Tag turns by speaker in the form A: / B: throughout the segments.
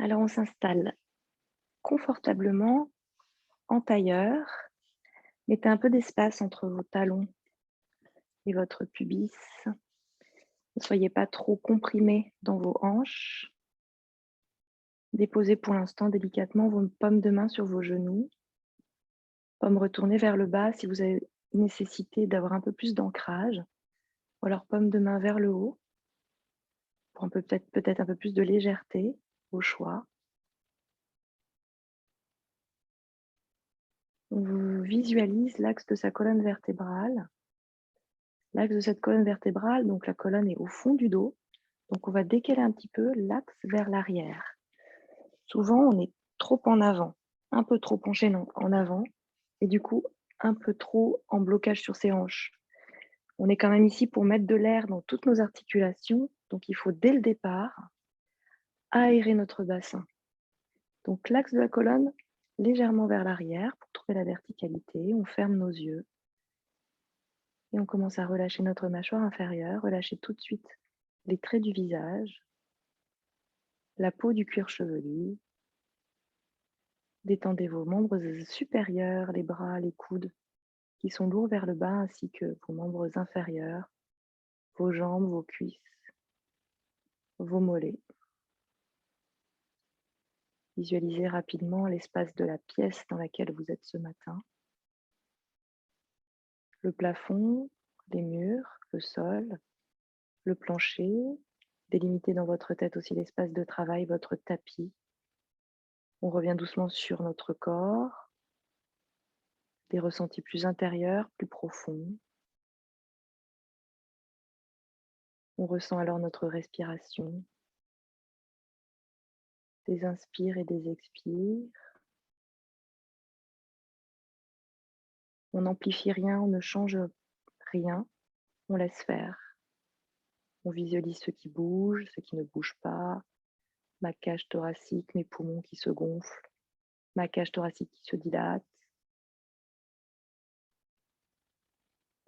A: Alors, on s'installe confortablement en tailleur. Mettez un peu d'espace entre vos talons et votre pubis. Ne soyez pas trop comprimés dans vos hanches. Déposez pour l'instant délicatement vos paumes de main sur vos genoux. Paumes retournées vers le bas si vous avez nécessité d'avoir un peu plus d'ancrage. Ou alors paumes de main vers le haut pour un peu peut-être un peu plus de légèreté, au choix. On vous visualise l'axe de sa colonne vertébrale. L'axe de cette colonne vertébrale, donc la colonne est au fond du dos. Donc on va décaler un petit peu l'axe vers l'arrière. Souvent, on est trop en avant, un peu trop penché en avant et du coup, un peu trop en blocage sur ses hanches. On est quand même ici pour mettre de l'air dans toutes nos articulations, donc il faut dès le départ aérer notre bassin. Donc l'axe de la colonne légèrement vers l'arrière pour trouver la verticalité. On ferme nos yeux et on commence à relâcher notre mâchoire inférieure, relâcher tout de suite les traits du visage, la peau du cuir chevelu. Détendez vos membres supérieurs, les bras, les coudes qui sont lourds vers le bas, ainsi que vos membres inférieurs, vos jambes, vos cuisses, vos mollets. Visualisez rapidement l'espace de la pièce dans laquelle vous êtes ce matin. Le plafond, les murs, le sol, le plancher. Délimitez dans votre tête aussi l'espace de travail, votre tapis. On revient doucement sur notre corps, des ressentis plus intérieurs, plus profonds. On ressent alors notre respiration, des inspires et des expires. On n'amplifie rien, on ne change rien, on laisse faire. On visualise ce qui bouge, ce qui ne bouge pas, ma cage thoracique, mes poumons qui se gonflent, ma cage thoracique qui se dilate.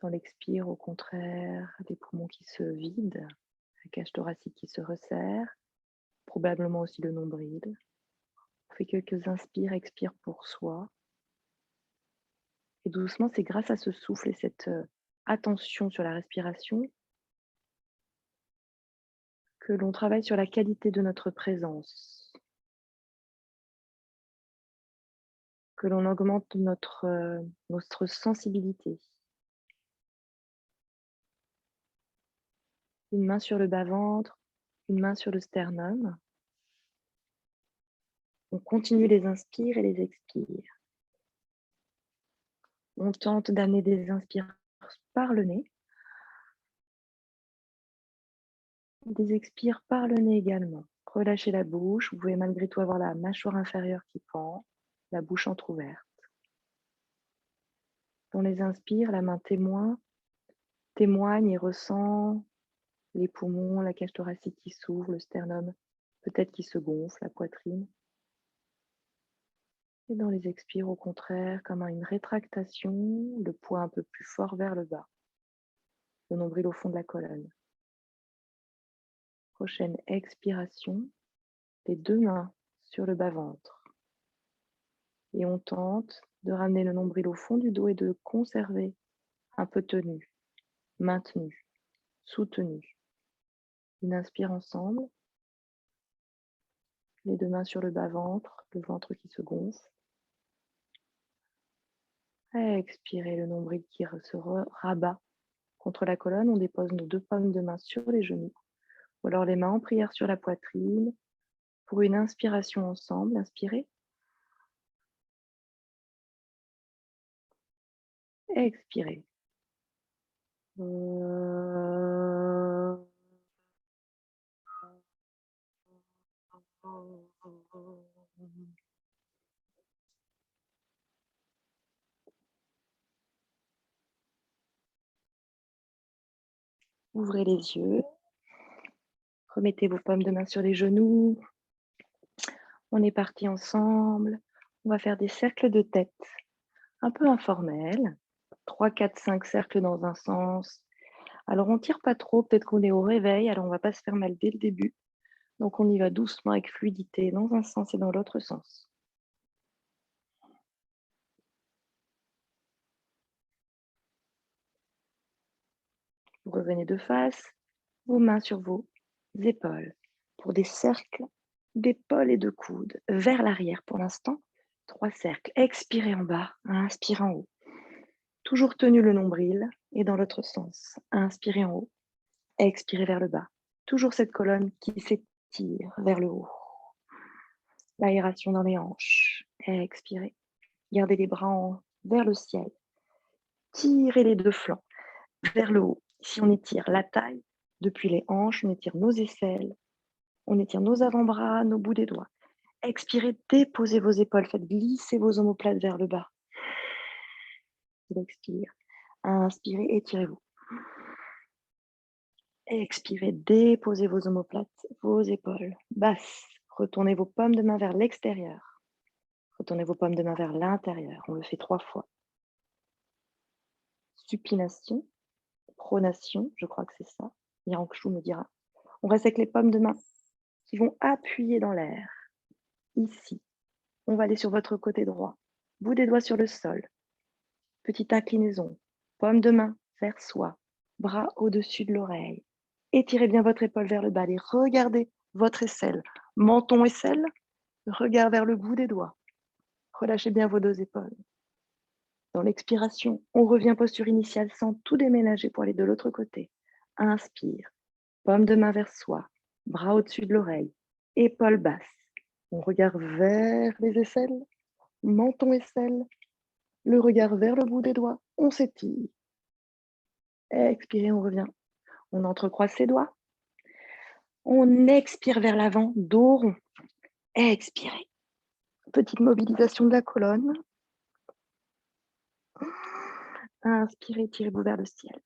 A: Dans l'expire, au contraire, les poumons qui se vident, la cage thoracique qui se resserre, probablement aussi le nombril. On fait quelques inspires, expires pour soi. Et doucement, c'est grâce à ce souffle et cette attention sur la respiration que l'on travaille sur la qualité de notre présence, que l'on augmente notre sensibilité. Une main sur le bas-ventre, une main sur le sternum. On continue les inspires et les expires. On tente d'amener des inspires par le nez, des expires par le nez également. Relâchez la bouche, vous pouvez malgré tout avoir la mâchoire inférieure qui pend, la bouche entrouverte. Dans les inspires, la main témoigne et ressent les poumons, la cage thoracique qui s'ouvre, le sternum peut-être qui se gonfle, la poitrine. Et dans les expires, au contraire, comme une rétractation, le poids un peu plus fort vers le bas, le nombril au fond de la colonne. Prochaine expiration, les deux mains sur le bas-ventre. Et on tente de ramener le nombril au fond du dos et de conserver un peu tenu, maintenu, soutenu. Une inspire ensemble, les deux mains sur le bas-ventre, le ventre qui se gonfle. Expirez, le nombril qui se rabat contre la colonne. On dépose nos deux paumes de main sur les genoux ou alors les mains en prière sur la poitrine. Pour une inspiration ensemble, inspirez. Expirez. Ouvrez les yeux. Remettez vos paumes de main sur les genoux. On est parti ensemble. On va faire des cercles de tête un peu informels. 3, 4, 5 cercles dans un sens. Alors on tire pas trop, peut-être qu'on est au réveil, alors on va pas se faire mal dès le début. Donc, on y va doucement avec fluidité dans un sens et dans l'autre sens. Vous revenez de face, vos mains sur vos épaules pour des cercles d'épaules et de coudes vers l'arrière pour l'instant. 3 cercles. Expirez en bas, inspirez en haut. Toujours tenu le nombril et dans l'autre sens. Inspirez en haut, expirez vers le bas. Toujours cette colonne qui s'étire vers le haut. L'aération dans les hanches. Expirez. Gardez les bras vers le ciel. Tirez les 2 flancs vers le haut. Ici, on étire la taille depuis les hanches, on étire nos aisselles, on étire nos avant-bras, nos bouts des doigts. Expirez, déposez vos épaules, faites glisser vos omoplates vers le bas. Expire. Inspirez, étirez-vous. Expirez, déposez vos omoplates, vos épaules basses. Retournez vos paumes de main vers l'extérieur. Retournez vos paumes de main vers l'intérieur. On le fait 3 fois. Supination, pronation, je crois que c'est ça. Miranchou me dira. On reste avec les paumes de main qui vont appuyer dans l'air. Ici, on va aller sur votre côté droit. Bout des doigts sur le sol. Petite inclinaison. Paume de main vers soi. Bras au-dessus de l'oreille. Étirez bien votre épaule vers le bas et regardez votre aisselle. Menton, aisselle, regard vers le bout des doigts. Relâchez bien vos 2 épaules. Dans l'expiration, on revient posture initiale sans tout déménager pour aller de l'autre côté. Inspire, paume de main vers soi, bras au-dessus de l'oreille, épaules basses. On regarde vers les aisselles, menton, aisselle, le regard vers le bout des doigts, on s'étire. Expirez, on revient. On entrecroise ses doigts. On expire vers l'avant, dos rond. Expirez. Petite mobilisation de la colonne. Inspirez, tirez-vous vers le ciel.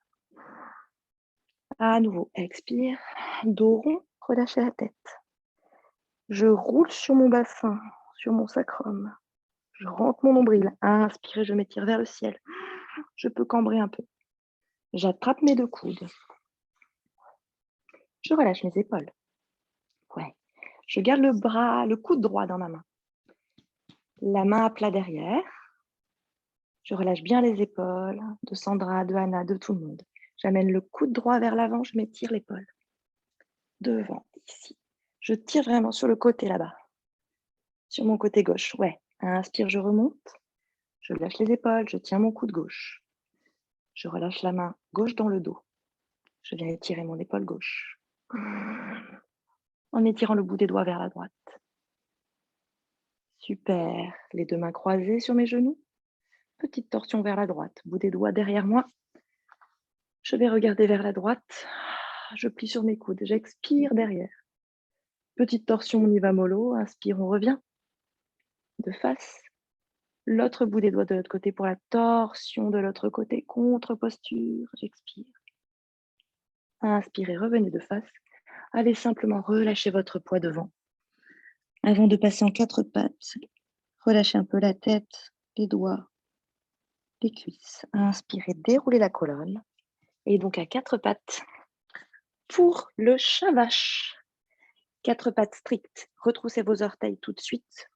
A: À nouveau, expire, dos rond, relâchez la tête. Je roule sur mon bassin, sur mon sacrum. Je rentre mon nombril. Inspirez, je m'étire vers le ciel. Je peux cambrer un peu. J'attrape mes 2 coudes. Je relâche mes épaules. Ouais. Je garde le coude droit dans ma main. La main à plat derrière. Je relâche bien les épaules de Sandra, de Anna, de tout le monde. J'amène le coude droit vers l'avant, je m'étire l'épaule. Devant, ici. Je tire vraiment sur le côté là-bas. Sur mon côté gauche, ouais. Inspire, je remonte. Je lâche les épaules, je tiens mon coude gauche. Je relâche la main gauche dans le dos. Je viens étirer mon épaule gauche. En étirant le bout des doigts vers la droite. Super. Les 2 mains croisées sur mes genoux. Petite torsion vers la droite. Bout des doigts derrière moi. Je vais regarder vers la droite. Je plie sur mes coudes. J'expire derrière. Petite torsion, on y va mollo. Inspire, on revient. De face. L'autre bout des doigts de l'autre côté pour la torsion de l'autre côté. Contre-posture. J'expire. Inspirez, revenez de face. Allez simplement relâcher votre poids devant. Avant de passer en 4 pattes, relâchez un peu la tête, les doigts, les cuisses. Inspirez, déroulez la colonne. Et donc à 4 pattes pour le chat vache. 4 pattes strictes. Retroussez vos orteils tout de suite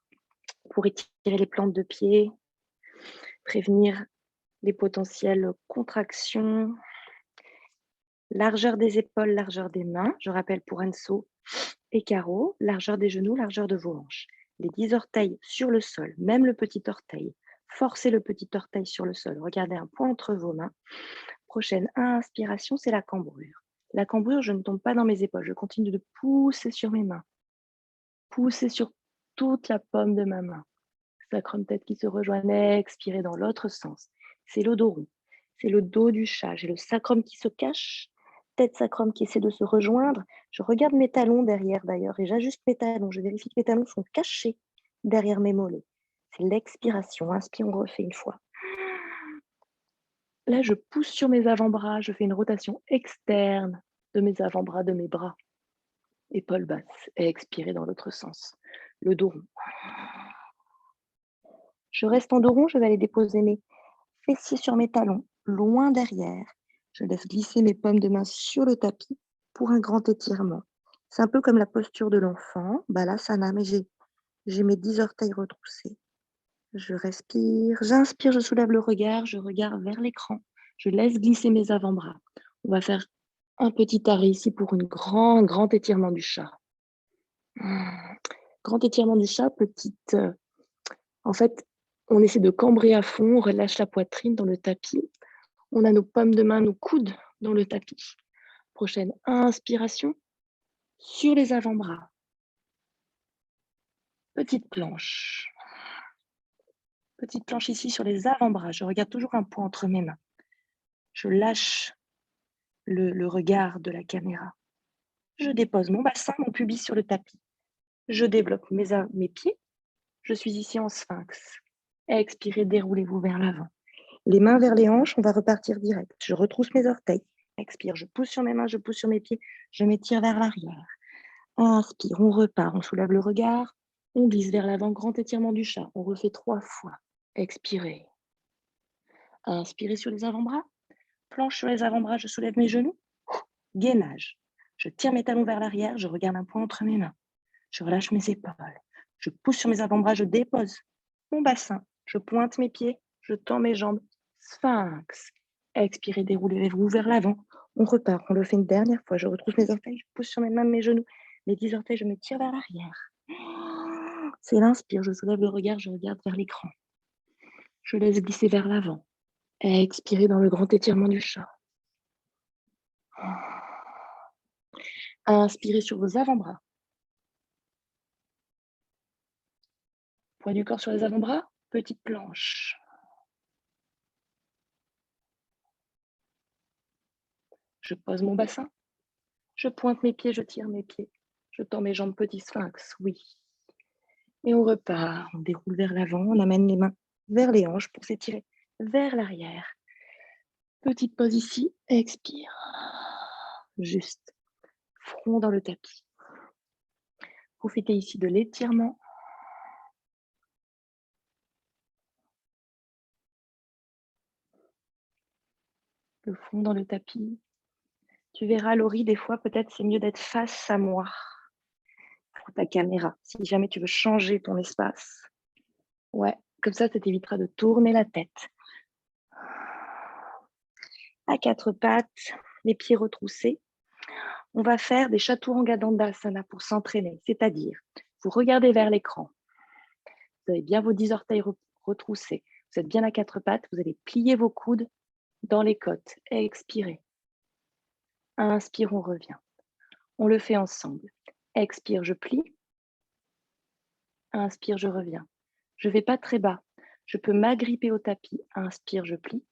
A: pour étirer les plantes de pied, prévenir les potentielles contractions. Largeur des épaules, largeur des mains. Je rappelle pour Anso et Caro, largeur des genoux, largeur de vos hanches. Les 10 orteils sur le sol, même le petit orteil. Forcez le petit orteil sur le sol. Regardez un point entre vos mains. Prochaine inspiration, c'est la cambrure. La cambrure, je ne tombe pas dans mes épaules. Je continue de pousser sur mes mains. Pousser sur toute la paume de ma main. Sacrum tête qui se rejoint. Expirez dans l'autre sens. C'est le dos rond. C'est le dos du chat. J'ai le sacrum qui se cache. Tête sacrum qui essaie de se rejoindre. Je regarde mes talons derrière d'ailleurs et j'ajuste mes talons. Je vérifie que mes talons sont cachés derrière mes mollets. C'est l'expiration. Inspire, on refait une fois. Là, je pousse sur mes avant-bras. Je fais une rotation externe de mes avant-bras, de mes bras. Épaules basses. Et expirez dans l'autre sens. Le dos rond. Je reste en dos rond. Je vais aller déposer mes fessiers sur mes talons, loin derrière. Je laisse glisser mes paumes de main sur le tapis pour un grand étirement. C'est un peu comme la posture de l'enfant, Balasana, mais j'ai mes 10 orteils retroussés. Je respire, j'inspire, je soulève le regard, je regarde vers l'écran. Je laisse glisser mes avant-bras. On va faire un petit arrêt ici pour un grand étirement du chat. Grand étirement du chat, petite. En fait, on essaie de cambrer à fond, on relâche la poitrine dans le tapis. On a nos paumes de main, nos coudes dans le tapis. Prochaine inspiration sur les avant-bras. Petite planche. Petite planche ici sur les avant-bras. Je regarde toujours un point entre mes mains. Je lâche le regard de la caméra. Je dépose mon bassin, mon pubis sur le tapis. Je développe mes pieds. Je suis ici en sphinx. Expirez, déroulez-vous vers l'avant. Les mains vers les hanches, on va repartir direct. Je retrousse mes orteils. Expire, je pousse sur mes mains, je pousse sur mes pieds. Je m'étire vers l'arrière. Inspire, on repart, on soulève le regard. On glisse vers l'avant, grand étirement du chat. On refait 3 fois. Expirez. Inspirez sur les avant-bras. Planche sur les avant-bras, je soulève mes genoux. Gainage. Je tire mes talons vers l'arrière, je regarde un point entre mes mains. Je relâche mes épaules. Je pousse sur mes avant-bras, je dépose mon bassin. Je pointe mes pieds, je tends mes jambes. Sphinx. Expirez, déroulez-vous vers l'avant. On repart, on le fait une dernière fois. Je retrousse mes orteils, je pousse sur mes mains, mes genoux. Mes 10 orteils, je me tire vers l'arrière. C'est l'inspire, je soulève le regard, je regarde vers l'écran. Je laisse glisser vers l'avant. Expirez dans le grand étirement du chat. Inspirez sur vos avant-bras. Poids du corps sur les avant-bras, petite planche. Je pose mon bassin. Je pointe mes pieds, je tire mes pieds. Je tends mes jambes, petit sphinx, oui. Et on repart, on déroule vers l'avant, on amène les mains vers les hanches pour s'étirer vers l'arrière. Petite pause ici, expire. Juste, front dans le tapis. Profitez ici de l'étirement. Le front dans le tapis. Tu verras, Laurie, des fois, peut-être c'est mieux d'être face à moi pour ta caméra, si jamais tu veux changer ton espace. Ouais, comme ça t'évitera de tourner la tête. À 4 pattes, les pieds retroussés. On va faire des Chaturanga Dandasana pour s'entraîner, c'est-à-dire, vous regardez vers l'écran, vous avez bien vos 10 orteils retroussés, vous êtes bien à 4 pattes, vous allez plier vos coudes dans les côtes, expirez. Inspire, on revient. On le fait ensemble. Expire, je plie. Inspire, je reviens. Je ne vais pas très bas. Je peux m'agripper au tapis. Inspire, je plie.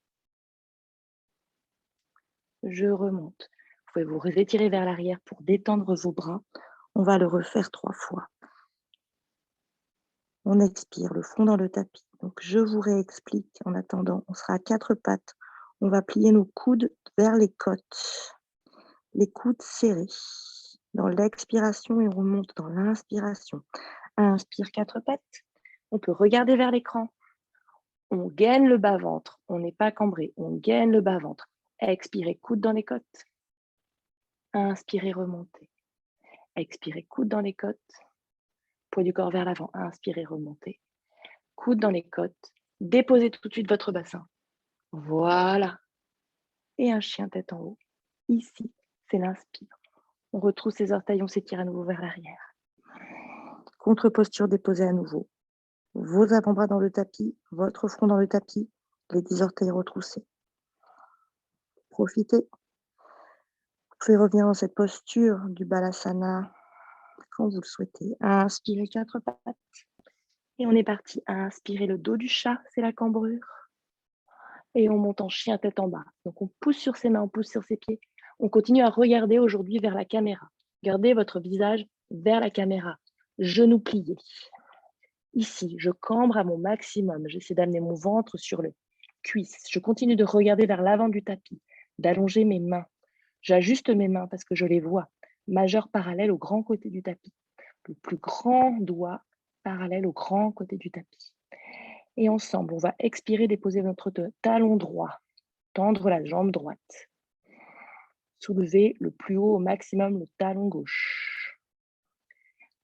A: Je remonte. Vous pouvez vous étirer vers l'arrière pour détendre vos bras. On va le refaire 3 fois. On expire, le front dans le tapis. Donc, je vous réexplique en attendant. On sera à 4 pattes. On va plier nos coudes vers les côtes. Les coudes serrés. Dans l'expiration, et on remonte dans l'inspiration. Inspire, 4 pattes. On peut regarder vers l'écran. On gaine le bas-ventre. On n'est pas cambré. On gaine le bas-ventre. Expirez, coude dans les côtes. Inspirez, remontez. Expirez, coude dans les côtes. Poids du corps vers l'avant. Inspirez, remontez. Coude dans les côtes. Déposez tout de suite votre bassin. Voilà. Et un chien tête en haut. Ici, c'est l'inspire. On retrousse les orteils, on s'étire à nouveau vers l'arrière. Contre-posture déposée à nouveau. Vos avant-bras dans le tapis, votre front dans le tapis, les 10 orteils retroussés. Profitez. Vous pouvez revenir dans cette posture du Balasana quand vous le souhaitez. Inspirez 4 pattes. Et on est parti. Inspirez le dos du chat, c'est la cambrure. Et on monte en chien tête en bas. Donc on pousse sur ses mains, on pousse sur ses pieds. On continue à regarder aujourd'hui vers la caméra. Gardez votre visage vers la caméra. Genoux pliés. Ici, je cambre à mon maximum. J'essaie d'amener mon ventre sur le cuisse. Je continue de regarder vers l'avant du tapis, d'allonger mes mains. J'ajuste mes mains parce que je les vois. Majeur parallèle au grand côté du tapis. Le plus grand doigt parallèle au grand côté du tapis. Et ensemble, on va expirer, déposer notre talon droit. Tendre la jambe droite. Soulever le plus haut au maximum le talon gauche.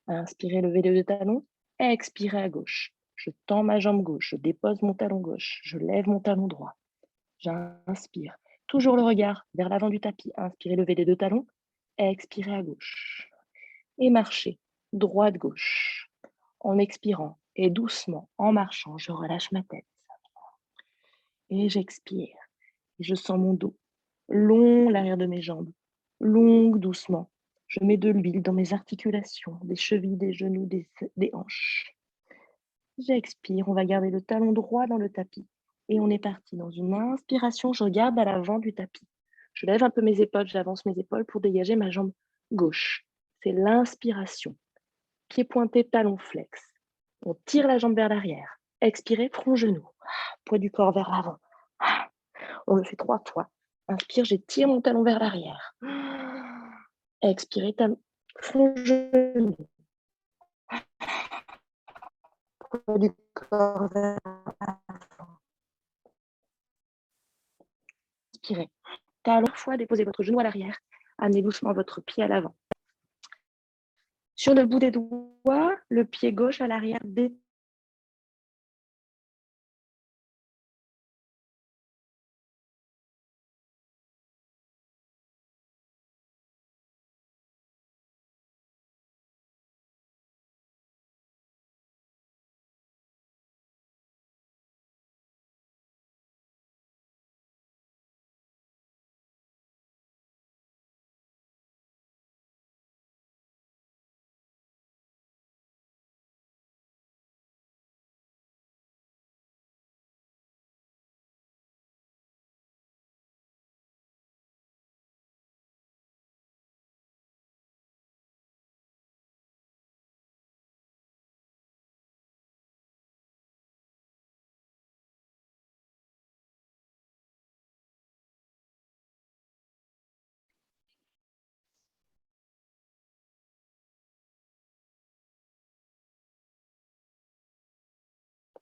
A: Inspirez, levez les deux talons. Expirez à gauche. Je tends ma jambe gauche, je dépose mon talon gauche, je lève mon talon droit. J'inspire. Toujours le regard vers l'avant du tapis. Inspirez, levez les deux talons. Expirez à gauche. Et marchez droite-gauche. En expirant et doucement, en marchant, je relâche ma tête. Et j'expire. Et je sens mon dos long, l'arrière de mes jambes, longue doucement. Je mets de l'huile dans mes articulations, des chevilles, des genoux, des hanches. J'expire, on va garder le talon droit dans le tapis. Et on est parti. Dans une inspiration, je regarde à l'avant du tapis. Je lève un peu mes épaules, j'avance mes épaules pour dégager ma jambe gauche. C'est l'inspiration. Pied pointé, talon flex. On tire la jambe vers l'arrière. Expirez, front genou. Poids du corps vers l'avant. On le fait 3 fois. Inspire, j'étire mon talon vers l'arrière. Expirez, talon, front genou. Poids du corps vers l'avant. Inspirez. Talon, fois, déposez votre genou à l'arrière. Amenez doucement votre pied à l'avant. Sur le bout des doigts, le pied gauche à l'arrière.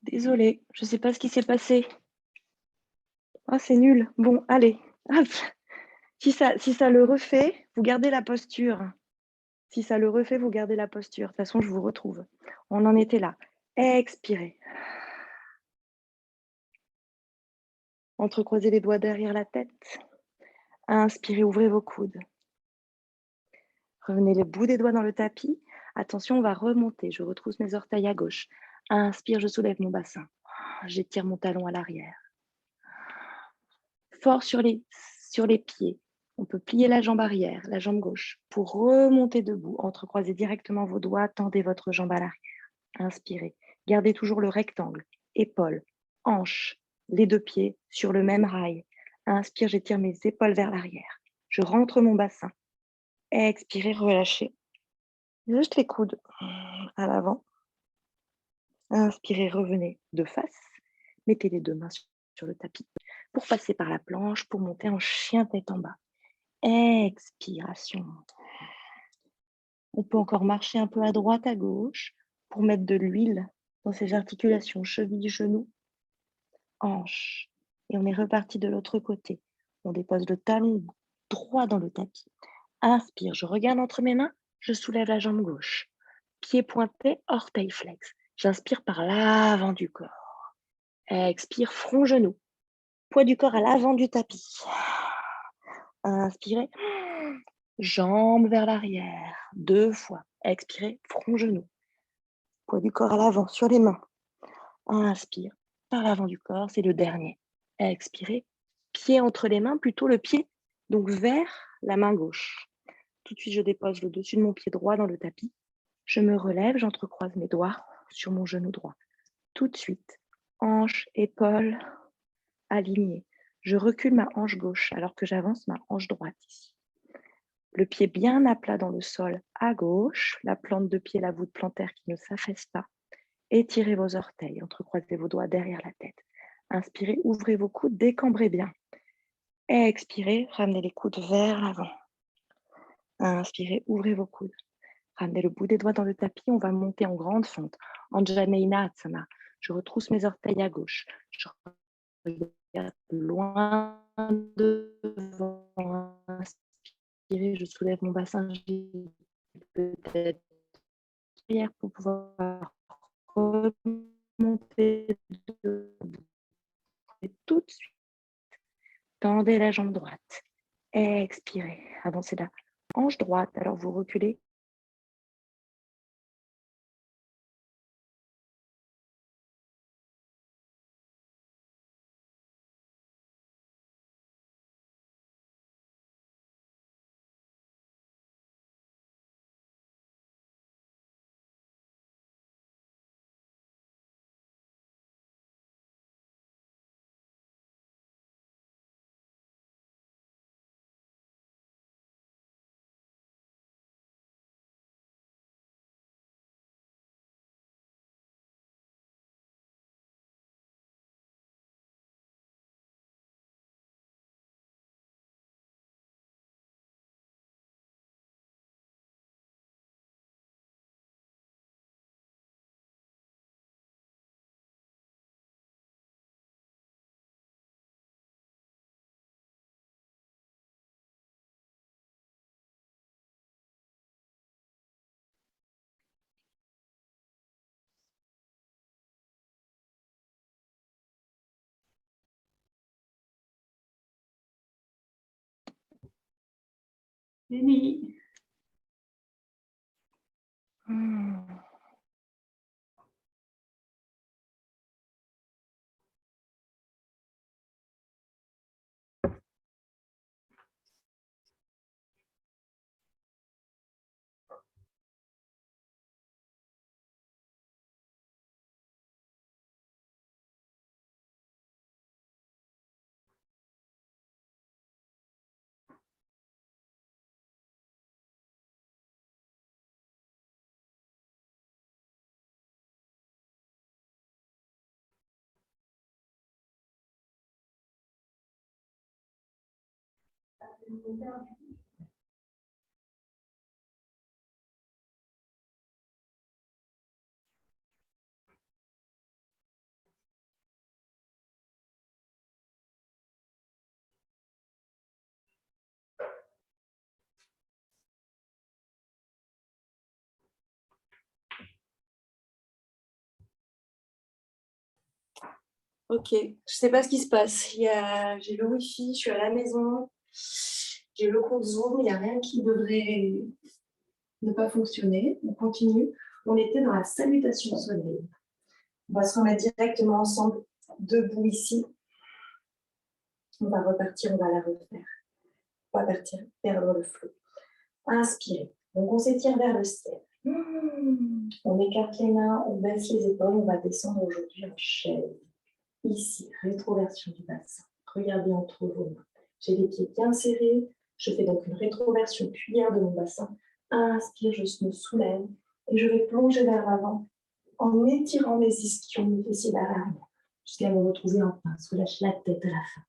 A: Désolée, je ne sais pas ce qui s'est passé. Ah, c'est nul. Bon, allez. Hop. Si ça le refait, vous gardez la posture. Si ça le refait, vous gardez la posture. De toute façon, je vous retrouve. On en était là. Expirez. Entrecroisez les doigts derrière la tête. Inspirez, ouvrez vos coudes. Revenez le bout des doigts dans le tapis. Attention, on va remonter. Je retrousse mes orteils à gauche. Inspire, je soulève mon bassin. J'étire mon talon à l'arrière. Fort sur les pieds. On peut plier la jambe arrière, la jambe gauche, pour remonter debout. Entrecroisez directement vos doigts, tendez votre jambe à l'arrière. Inspirez. Gardez toujours le rectangle. Épaules, hanches, les deux pieds sur le même rail. Inspire, j'étire mes épaules vers l'arrière. Je rentre mon bassin. Expirez, relâchez. Juste les coudes à l'avant. Inspirez, revenez de face. Mettez les deux mains sur le tapis pour passer par la planche, pour monter en chien tête en bas. Expiration. On peut encore marcher un peu à droite, à gauche pour mettre de l'huile dans ses articulations, chevilles, genoux, hanches. Et on est reparti de l'autre côté. On dépose le talon droit dans le tapis. Inspire, je regarde entre mes mains, je soulève la jambe gauche. Pied pointé, orteil flex. J'inspire par l'avant du corps. Expire, front, genou. Poids du corps à l'avant du tapis. Inspirez. Jambes vers l'arrière. 2 fois. Expirez, front, genou. Poids du corps à l'avant, sur les mains. Inspire, par l'avant du corps, c'est le dernier. Expirez, pied entre les mains, plutôt le pied, donc vers la main gauche. Tout de suite, je dépose le dessus de mon pied droit dans le tapis. Je me relève, j'entrecroise mes doigts sur mon genou droit. Tout de suite, hanche, épaule, alignée. Je recule ma hanche gauche alors que j'avance ma hanche droite ici. Le pied bien à plat dans le sol à gauche, la plante de pied, la voûte plantaire qui ne s'affaisse pas. Étirez vos orteils, entrecroisez vos doigts derrière la tête. Inspirez, ouvrez vos coudes, décambrez bien. Expirez, ramenez les coudes vers l'avant. Inspirez, ouvrez vos coudes. Ramenez le bout des doigts dans le tapis, on va monter en grande fente. Anjaneyasana. Je retrousse mes orteils à gauche. Je regarde loin devant. Inspirez, je soulève mon bassin. Peut-être l'arrière pour pouvoir remonter et tout de suite. Tendez la jambe droite. Expirez. Avancez la hanche droite. Alors vous reculez.
B: Fini. Ok, je sais pas ce qui se passe. J'ai le Wi-Fi, je suis à la maison, j'ai le compte Zoom, il n'y a rien qui devrait ne pas fonctionner. On continue. On était dans la salutation soleil. On va se remettre directement ensemble, debout ici. On va repartir, on va la refaire. On va partir, perdre le flot. Inspirez. Donc on s'étire vers le ciel. On écarte les mains, on baisse les épaules, on va descendre aujourd'hui en chaise. Ici, rétroversion du bassin. Regardez entre vos mains. J'ai les pieds bien serrés. Je fais donc une rétroversion cuillère de mon bassin. Inspire, je me soulève et je vais plonger vers l'avant en étirant mes ischions, mes fessiers vers l'arrière, jusqu'à me retrouver en pince. Relâchez la tête à la fin.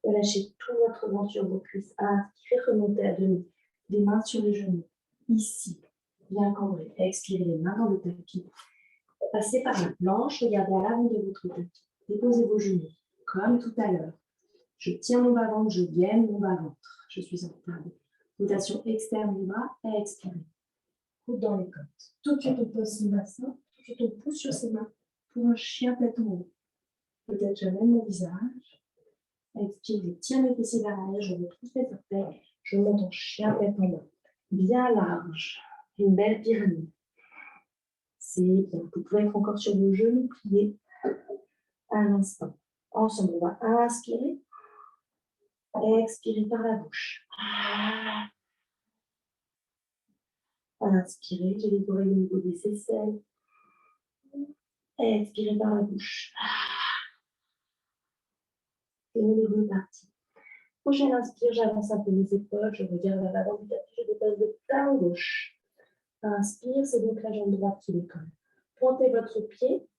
B: Relâchez tout votre ventre sur vos cuisses. Inspirez, remontez à demi. Les mains sur les genoux. Ici, bien cambré. Expirez les mains dans le tapis. Passez par la planche, regardez à l'avant de votre tapis. Déposez vos genoux, comme tout à l'heure. Je tiens mon bas-ventre, je gaine mon bas-ventre. Je suis en table. Rotation externe du bras, expirez. Coude dans les côtes. Tout de suite, on pose son bassin. Tout de suite, on pousse sur ses mains pour un chien tête en haut. Peut-être j'amène mon visage. Expire, je tiens mes fessiers vers l'arrière, je retrousse mes orteils. Je monte en chien tête en bas. Bien large. Une belle pyramide. C'est bien. Vous pouvez être encore sur vos genoux pliés. Un instant. Ensemble, on va inspirer. Expirez par la bouche. Inspirez, j'ai les oreilles au niveau des aisselles. Expirez par la bouche. Et on est reparti. Prochaine inspire, j'avance un peu les épaules, je regarde vers l'avant du tapis, je dépasse de talon gauche. Inspire, c'est donc la jambe droite qui décolle. Pointez votre pied,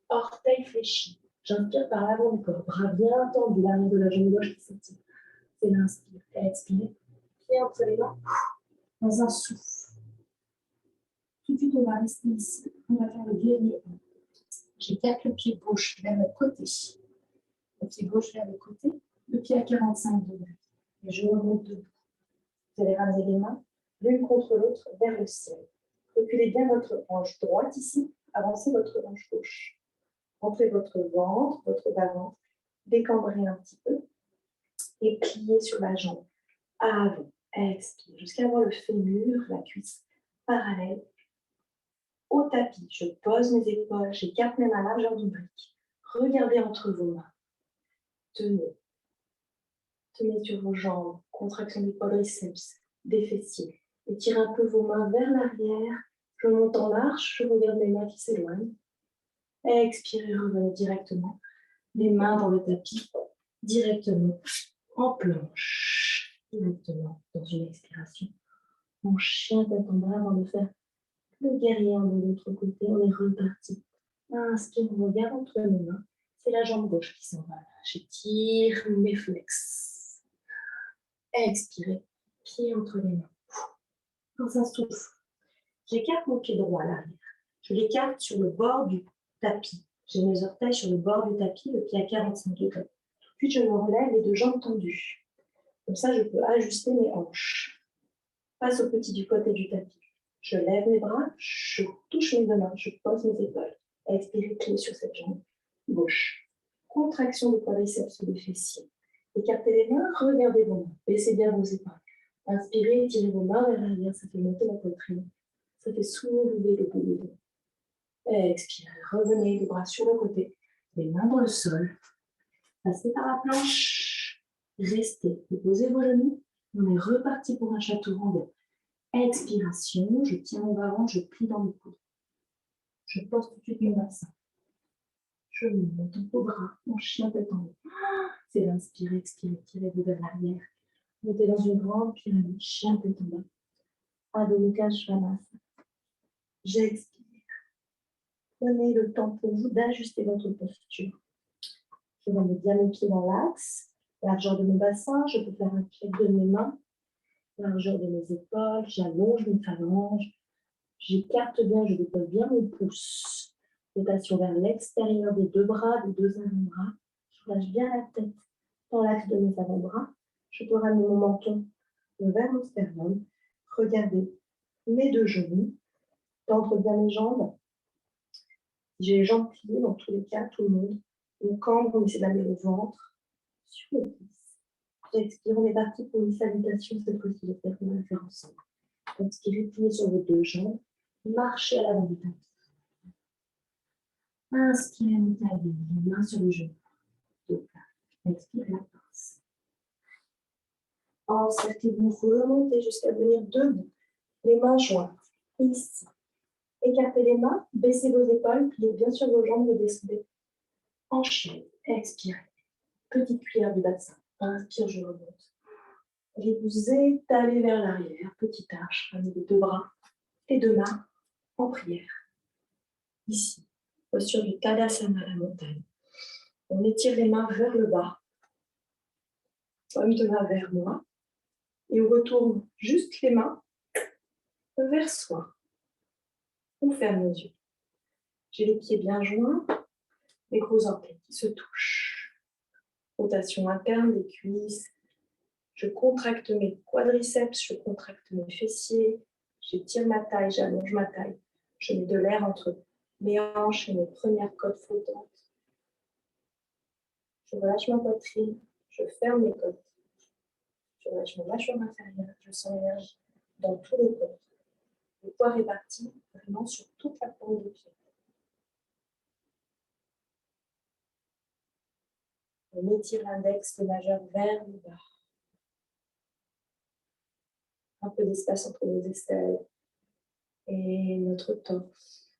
B: orteil fléchi. J'inspire par l'avant du corps, bras bien tendus, l'arrière de la jambe gauche qui s'étire. C'est l'inspire. Expirez, pied entre les mains, dans un souffle. Tout de suite, on va rester ici. On va faire le guerrier. J'écarte le pied gauche vers le côté. Le pied gauche vers le côté. Le pied à 45 degrés. Et je remonte debout. Vous allez ramener les mains l'une contre l'autre vers le ciel. Reculez bien votre hanche droite ici. Avancez votre hanche gauche. Rentrez votre ventre, votre bas-ventre. Décambrez un petit peu. Et pliez sur la jambe. Avant. Expire. Jusqu'à avoir le fémur, la cuisse parallèle au tapis. Je pose mes épaules. J'écarte mes mains à largeur du brique. Regardez entre vos mains. Tenez. Tenez sur vos jambes. Contraction des quadriceps, des fessiers. Étirez un peu vos mains vers l'arrière. Je monte en marche. Je regarde mes mains qui s'éloignent. Expirez, revenez directement. Les mains dans le tapis. Directement en planche. Directement dans une expiration. Mon chien tête en bas avant de faire le guerrier de l'autre côté. On est reparti. Inspire, on regarde entre mes mains. C'est la jambe gauche qui s'en va. J'étire mes flex. Expirez, pied entre les mains. Dans un souffle. J'écarte mon pied droit à l'arrière. Je l'écarte sur le bord du tapis. J'ai mes orteils sur le bord du tapis, le pied à 45 degrés. Puis je me relève, les deux jambes tendues. Comme ça, je peux ajuster mes hanches. Passe au petit du côté du tapis. Je lève mes bras, je touche mes deux mains, je pose mes épaules. Expirez, pied sur cette jambe gauche. Contraction des quadriceps ou des fessiers. Écartez les mains, regardez vos mains. Baissez bien vos épaules. Inspirez, tirez vos mains vers l'arrière, ça fait monter la poitrine. Ça fait soulever le bout du dos. Expirez, revenez les bras sur le côté, les mains dans le sol. Passez par la planche. Restez, déposez vos genoux. On est reparti pour un chaturanga. Expiration, je tiens mon bas-ventre, je plie dans mes coudes. Je pose tout de suite mon bassin. Je monte au bras, mon chien tête en haut. C'est l'inspire, expirez, tirez-vous vers l'arrière. Montez dans une grande pyramide, chien tête en bas. Adho Mukha Svanasana. J'expire. Prenez le temps pour vous d'ajuster votre posture. Je remets bien mes pieds dans l'axe, largeur de mon bassin, je peux faire un pied de mes mains, largeur de mes épaules, j'allonge mes phalanges, j'écarte bien, je dépose bien mon pouce. Rotation vers l'extérieur des deux bras, des deux avant-bras. Je relâche bien la tête dans l'axe de mes avant-bras. Je peux ramener mon menton vers mon sternum. Regardez mes deux genoux, tendre bien mes jambes. J'ai les jambes pliées dans tous les cas, tout le monde. On cambre, on essaie d'amener le ventre sur les cuisses. J'expire, on est parti pour une salutation. Cette fois-ci, j'espère qu'on va la faire ensemble. Expirez, pliez sur vos deux jambes. Marchez à l'avant du tapis. Inspirez, montez à les mains sur les genoux. Expirez la pince. Encerclez-vous, remontez jusqu'à venir debout. Les mains jointes. Ici. Écartez les mains, baissez vos épaules, pliez bien sur vos jambes et descendez. Enchaînez, expirez. Petite cuillère du bassin. Inspire, je remonte. Et vous étalez vers l'arrière. Petite arche, ramenez les deux bras et deux mains en prière. Ici, posture du Tadasana à la montagne. On étire les mains vers le bas, comme de main vers moi. Et on retourne juste les mains vers soi. On ferme nos yeux. J'ai les pieds bien joints, les gros orteils qui se touchent. Rotation interne des cuisses. Je contracte mes quadriceps, je contracte mes fessiers. J'étire ma taille, j'allonge ma taille. Je mets de l'air entre mes hanches et mes premières côtes flottantes. Je relâche ma poitrine, je ferme mes côtes. Je relâche mon mâchoire inférieure, je sens l'énergie dans tous les côtes. Le poids réparti vraiment sur toute la plante des pieds. On étire l'index, le majeur vers le bas. Un peu d'espace entre nos aisselles et notre torse.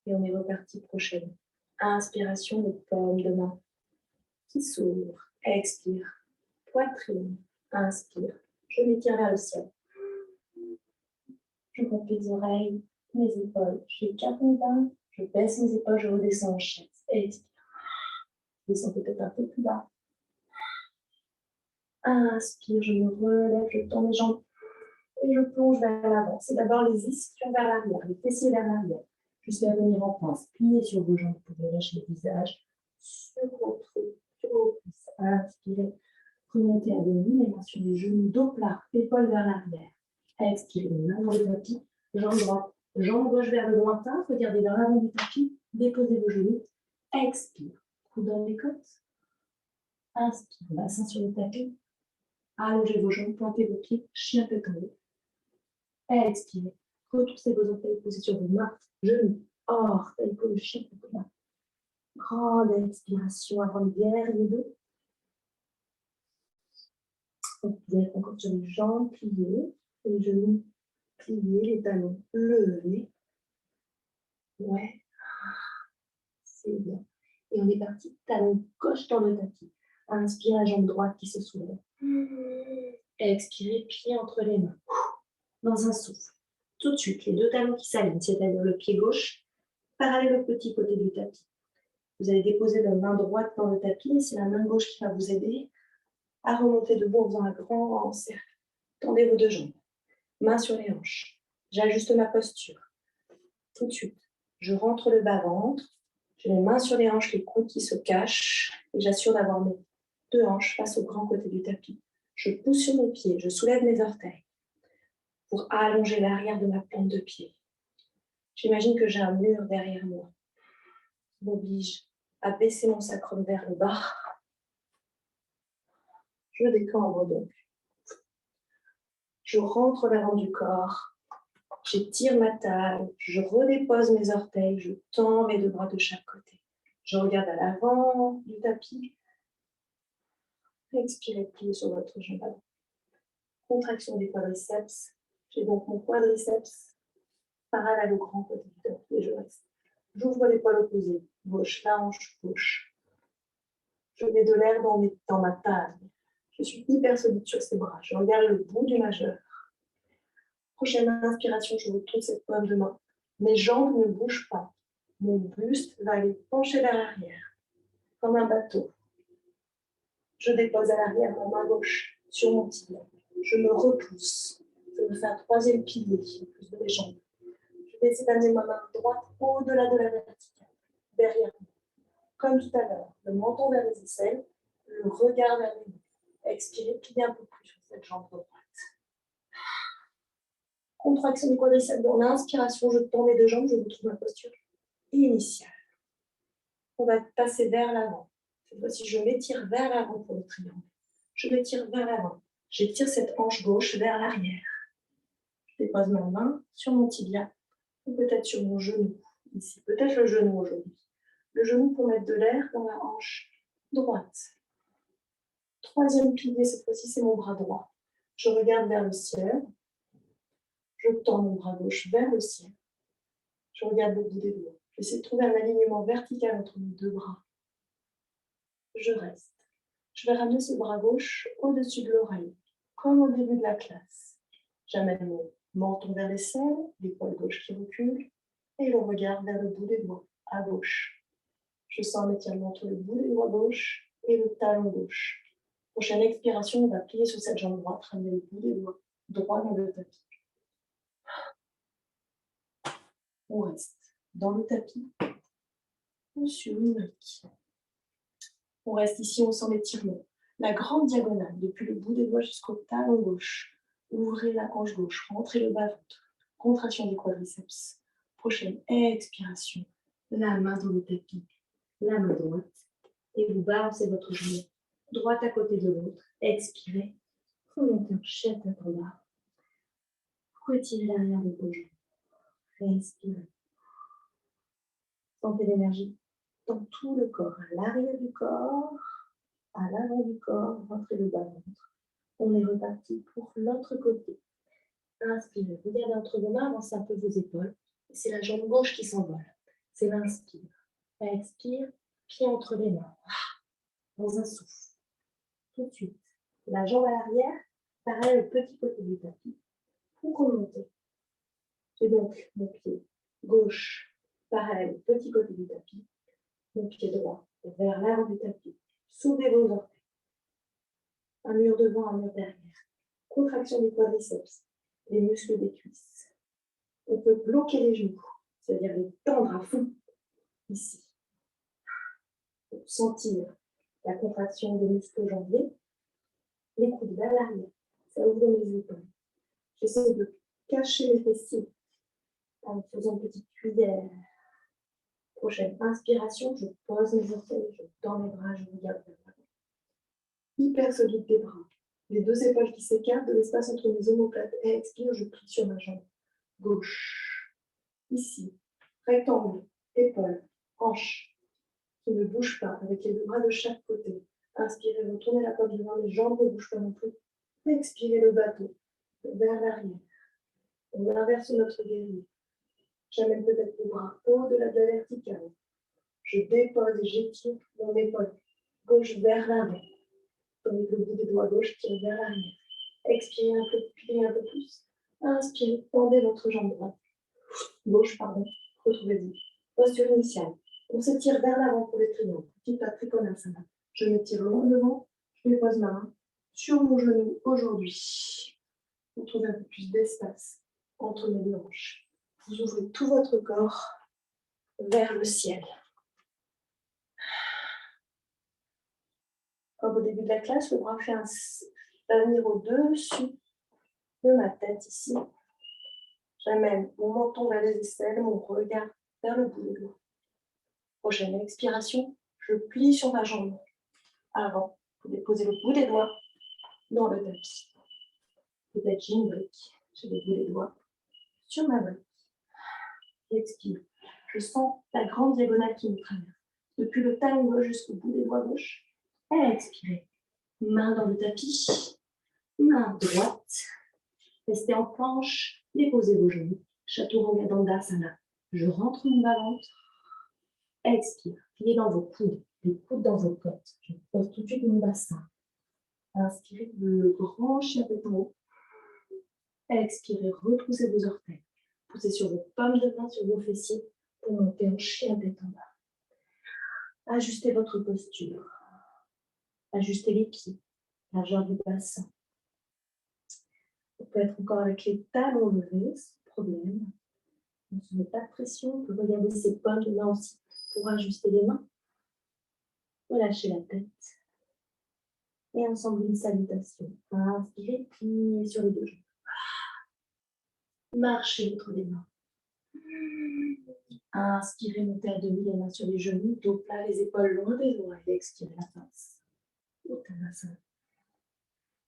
B: Et on est reparti prochaine. Inspiration, les paumes de main qui s'ouvrent. Expire. Poitrine. Inspire. Je m'étire vers le ciel. Je monte les oreilles, mes épaules. J'écarte mes mains. Je baisse mes épaules. Je redescends en chaise. Expire. Je descends peut-être un peu plus bas. Inspire. Je me relève. Je tends mes jambes. Et je plonge vers l'avant. C'est d'abord les ischions vers l'arrière, les fessiers vers l'arrière. Jusqu'à venir en pince. Pliez sur vos jambes. Vous pouvez lâcher le visage sur vos trous, sur vos cuisses. Inspirez. Remontez à demi, les mains sur les genoux, dos plat, épaules vers l'arrière. Expirez, les mains dans le tapis. Jambe droite, jambe gauche vers le lointain. Regardez vers l'avant du tapis. Déposez vos genoux. Expire. Coude dans les côtes. Inspire. Bassin sur le tapis. Allongez vos jambes, plantez vos pieds. Chien tête en haut. Expirez. Retroussez vos orteils, posez sur vos mains. Genoux. Orteils pour le chien tête en bas. Grande expiration avant de bien les deux. Bien encore sur les jambes pliées, les genoux pliés, les talons levés. Ouais, c'est bien. Et on est parti, talon gauche dans le tapis. Inspire la jambe droite qui se soulève. Expirez, pied entre les mains. Dans un souffle. Tout de suite, les deux talons qui s'alignent, c'est-à-dire le pied gauche, parallèle au petit côté du tapis. Vous allez déposer la main droite dans le tapis et c'est la main gauche qui va vous aider à remonter debout en faisant un grand cercle. Tendez vos deux jambes. Main sur les hanches. J'ajuste ma posture. Tout de suite, je rentre le bas-ventre. J'ai les mains sur les hanches, les coudes qui se cachent. Et j'assure d'avoir mes deux hanches face au grand côté du tapis. Je pousse sur mes pieds, je soulève mes orteils pour allonger l'arrière de ma plante de pied. J'imagine que j'ai un mur derrière moi. Ça m'oblige à baisser mon sacrum vers le bas. Je décambre donc. Je rentre l'avant du corps. J'étire ma taille. Je redépose mes orteils. Je tends mes deux bras de chaque côté. Je regarde à l'avant du tapis. Expirez, pliez sur votre jambe avant. Contraction des quadriceps. J'ai donc mon quadriceps parallèle au grand côté du tapis et je reste. J'ouvre les poils opposés. Gauche, la hanche gauche. Je mets de l'air dans ma taille. Je suis hyper solide sur ces bras. Je regarde le bout du majeur. Prochaine inspiration, je retrouve cette paume de main. Mes jambes ne bougent pas. Mon buste va aller pencher vers l'arrière, comme un bateau. Je dépose à l'arrière ma main gauche sur mon tibia. Je me repousse. Je me fais un troisième pilier, plus de mes jambes. Je vais essayer d'amener ma main droite au-delà de la verticale, derrière moi. Comme tout à l'heure, le menton vers les aisselles, le regard vers les mains. Expirez, pliez un peu plus sur cette jambe droite. Contraction du quadriceps dans l'inspiration, je tends mes deux jambes, je retrouve ma posture initiale. On va passer vers l'avant. Cette fois-ci, je m'étire vers l'avant pour le triangle. Je m'étire vers l'avant. J'étire cette hanche gauche vers l'arrière. Je dépose ma main sur mon tibia ou peut-être sur mon genou. Ici, peut-être le genou aujourd'hui. Le genou pour mettre de l'air dans la hanche droite. Troisième pilier, cette fois-ci, c'est mon bras droit. Je regarde vers le ciel. Je tends mon bras gauche vers le ciel. Je regarde le bout des doigts. J'essaie de trouver un alignement vertical entre mes deux bras. Je reste. Je vais ramener ce bras gauche au-dessus de l'oreille, comme au début de la classe. J'amène mon menton vers l'aisselle, l'épaule gauche qui recule, et le regard vers le bout des doigts, à gauche. Je sens un étirement entre le bout des doigts gauche et le talon gauche. Prochaine expiration, on va plier sur cette jambe droite, ramener le bout des doigts droit dans le tapis. On reste dans le tapis ou sur une brique. On reste ici, on sent l'étirement. La grande diagonale, depuis le bout des doigts jusqu'au talon gauche. Ouvrez la hanche gauche, rentrez le bas-ventre. Contraction des quadriceps. Prochaine expiration. La main dans le tapis, la main droite. Et vous balancez votre genou droite à côté de l'autre. Expirez. Remontez en chien tête en bas. Retirez l'arrière de vos jambes. Respirez. Sentez l'énergie dans tout le corps, à l'arrière du corps, à l'avant du corps, rentrez le bas-ventre. On est reparti pour l'autre côté. Inspirez, regardez entre vos mains, avancez un peu vos épaules. C'est la jambe gauche qui s'envole. C'est l'inspire. Expire, pied entre les mains. Dans un souffle. Tout de suite. La jambe à l'arrière, pareil au petit côté du tapis. Pour remonter. Et donc, mon pied gauche, pareil au petit côté du tapis. Mon pied droit vers l'avant du tapis. Soulevez vos orteils. Un mur devant, un mur derrière. Contraction des quadriceps, les muscles des cuisses. On peut bloquer les genoux, c'est-à-dire les tendre à fond, ici. Pour sentir la contraction des muscles jambiers. Les coudes vers l'arrière, ça ouvre mes épaules. J'essaie de cacher mes fessiers en faisant une petite cuillère. Prochaine inspiration, je pose mes orteils, je tends mes bras, je regarde vers l'avant. Hyper solide des bras. Les deux épaules qui s'écartent, de l'espace entre mes omoplates. Et expire, je plie sur ma jambe gauche. Ici, rectangle, épaule, hanche, qui ne bouge pas, avec les deux bras de chaque côté. Inspirez, retournez la poitrine devant, les jambes ne bougent pas non plus. Expirez le bateau vers l'arrière. On inverse notre guerrier. J'amène peut-être les bras au-delà de la verticale. Je dépose et j'étire mon épaule gauche vers l'avant. Tandis que le bout des doigts gauche tire vers l'arrière. Expirez un peu, pliez un peu plus. Inspirez, tendez votre jambe droite. Gauche, pardon. Retrouvez-vous. Posture initiale. On s'étire vers l'avant pour les triangles. Petit pas trikonasana. Je me tire loin devant. Je dépose ma main sur mon genou aujourd'hui. Vous trouvez un peu plus d'espace entre mes deux hanches. Vous ouvrez tout votre corps vers le ciel. Comme au début de la classe, le bras va venir au-dessus de ma tête ici. J'amène mon menton vers les aisselles, mon regard vers le bout des doigts. Prochaine expiration, je plie sur ma jambe. Avant, vous déposez le bout des doigts dans le tapis. Peut-être j'ai une brique, j'ai le bout des doigts sur ma brique. Expire. Je sens la grande diagonale qui me traverse. Depuis le talon gauche jusqu'au bout des doigts gauche. Expirez. Main dans le tapis. Main droite. Restez en planche. Déposez vos genoux. Chaturanga Dandasana. Je rentre mon bas-ventre. Expire. Pliez dans vos coudes. Les coudes dans vos côtes. Je pose tout de suite mon bassin. Inspirez le grand chien tête en haut. Expirez. Retroussez vos orteils. Poussez sur vos pommes de main, sur vos fessiers pour monter en chien tête en bas. Ajustez votre posture. Ajustez les pieds, largeur du bassin. Vous pouvez être encore avec les talons levés, sans problème. On ne se met pas de pression. On peut regarder ses pommes de main aussi pour ajuster les mains. Relâchez la tête. Et ensemble, une salutation. Inspirez, pliez sur les deux jambes. Marchez entre les mains. Inspirez, montez à demi les mains sur les genoux, dos plat, les épaules loin des doigts. Et expirez la pince. Uttanasana.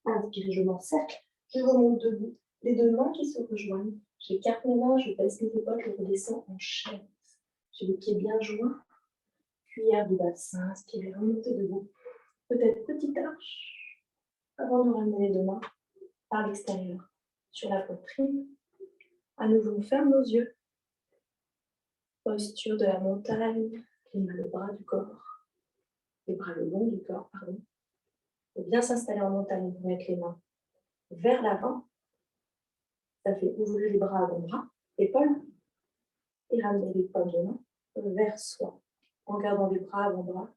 B: Inspirez, je m'encercle. Je remonte debout. Les deux mains qui se rejoignent. J'écarte mes mains, je baisse les épaules, je redescends en chaise. J'ai les pieds bien joints. Cuillère du bassin. Inspirez, remontez debout. Peut-être petite arche. Avant de ramener les deux mains par l'extérieur sur la poitrine. À nouveau, on ferme nos yeux. Posture de la montagne. Les mains le bras du corps. Les bras le long du corps, pardon. Pour bien s'installer en montagne, vous mettez les mains vers l'avant. Ça fait ouvrir les bras avant-bras, épaules, et ramener les paumes de main vers soi, en gardant les bras avant-bras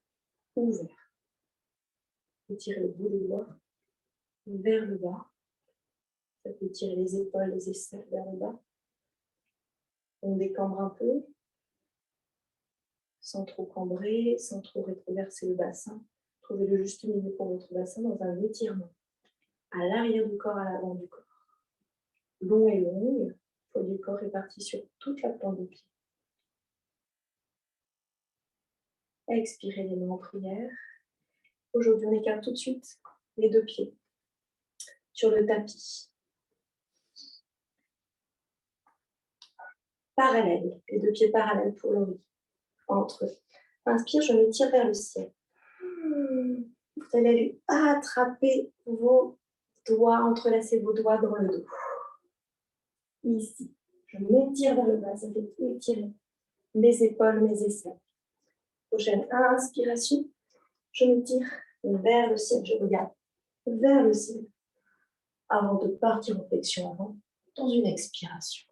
B: ouverts. Étirez le bout des doigts vers le bas. Ça fait étirer les épaules, les aisselles vers le bas. On décambre un peu, sans trop cambrer, sans trop rétroverser le bassin. Trouvez le juste milieu pour votre bassin dans un étirement. À l'arrière du corps, à l'avant du corps. Long et longue, le poids du corps est parti sur toute la plante des pieds. Expirez les mains en prière. Aujourd'hui, on écarte tout de suite les deux pieds sur le tapis. Parallèle, les deux pieds parallèles pour le riz. Entre eux. Inspire, je m'étire vers le ciel. Vous allez aller attraper vos doigts, entrelacer vos doigts dans le dos. Ici, je m'étire vers le bas, ça fait tout étirer. Mes épaules, mes aisselles. Prochaine inspiration, je m'étire vers le ciel, je regarde vers le ciel. Avant de partir en flexion avant, dans une expiration.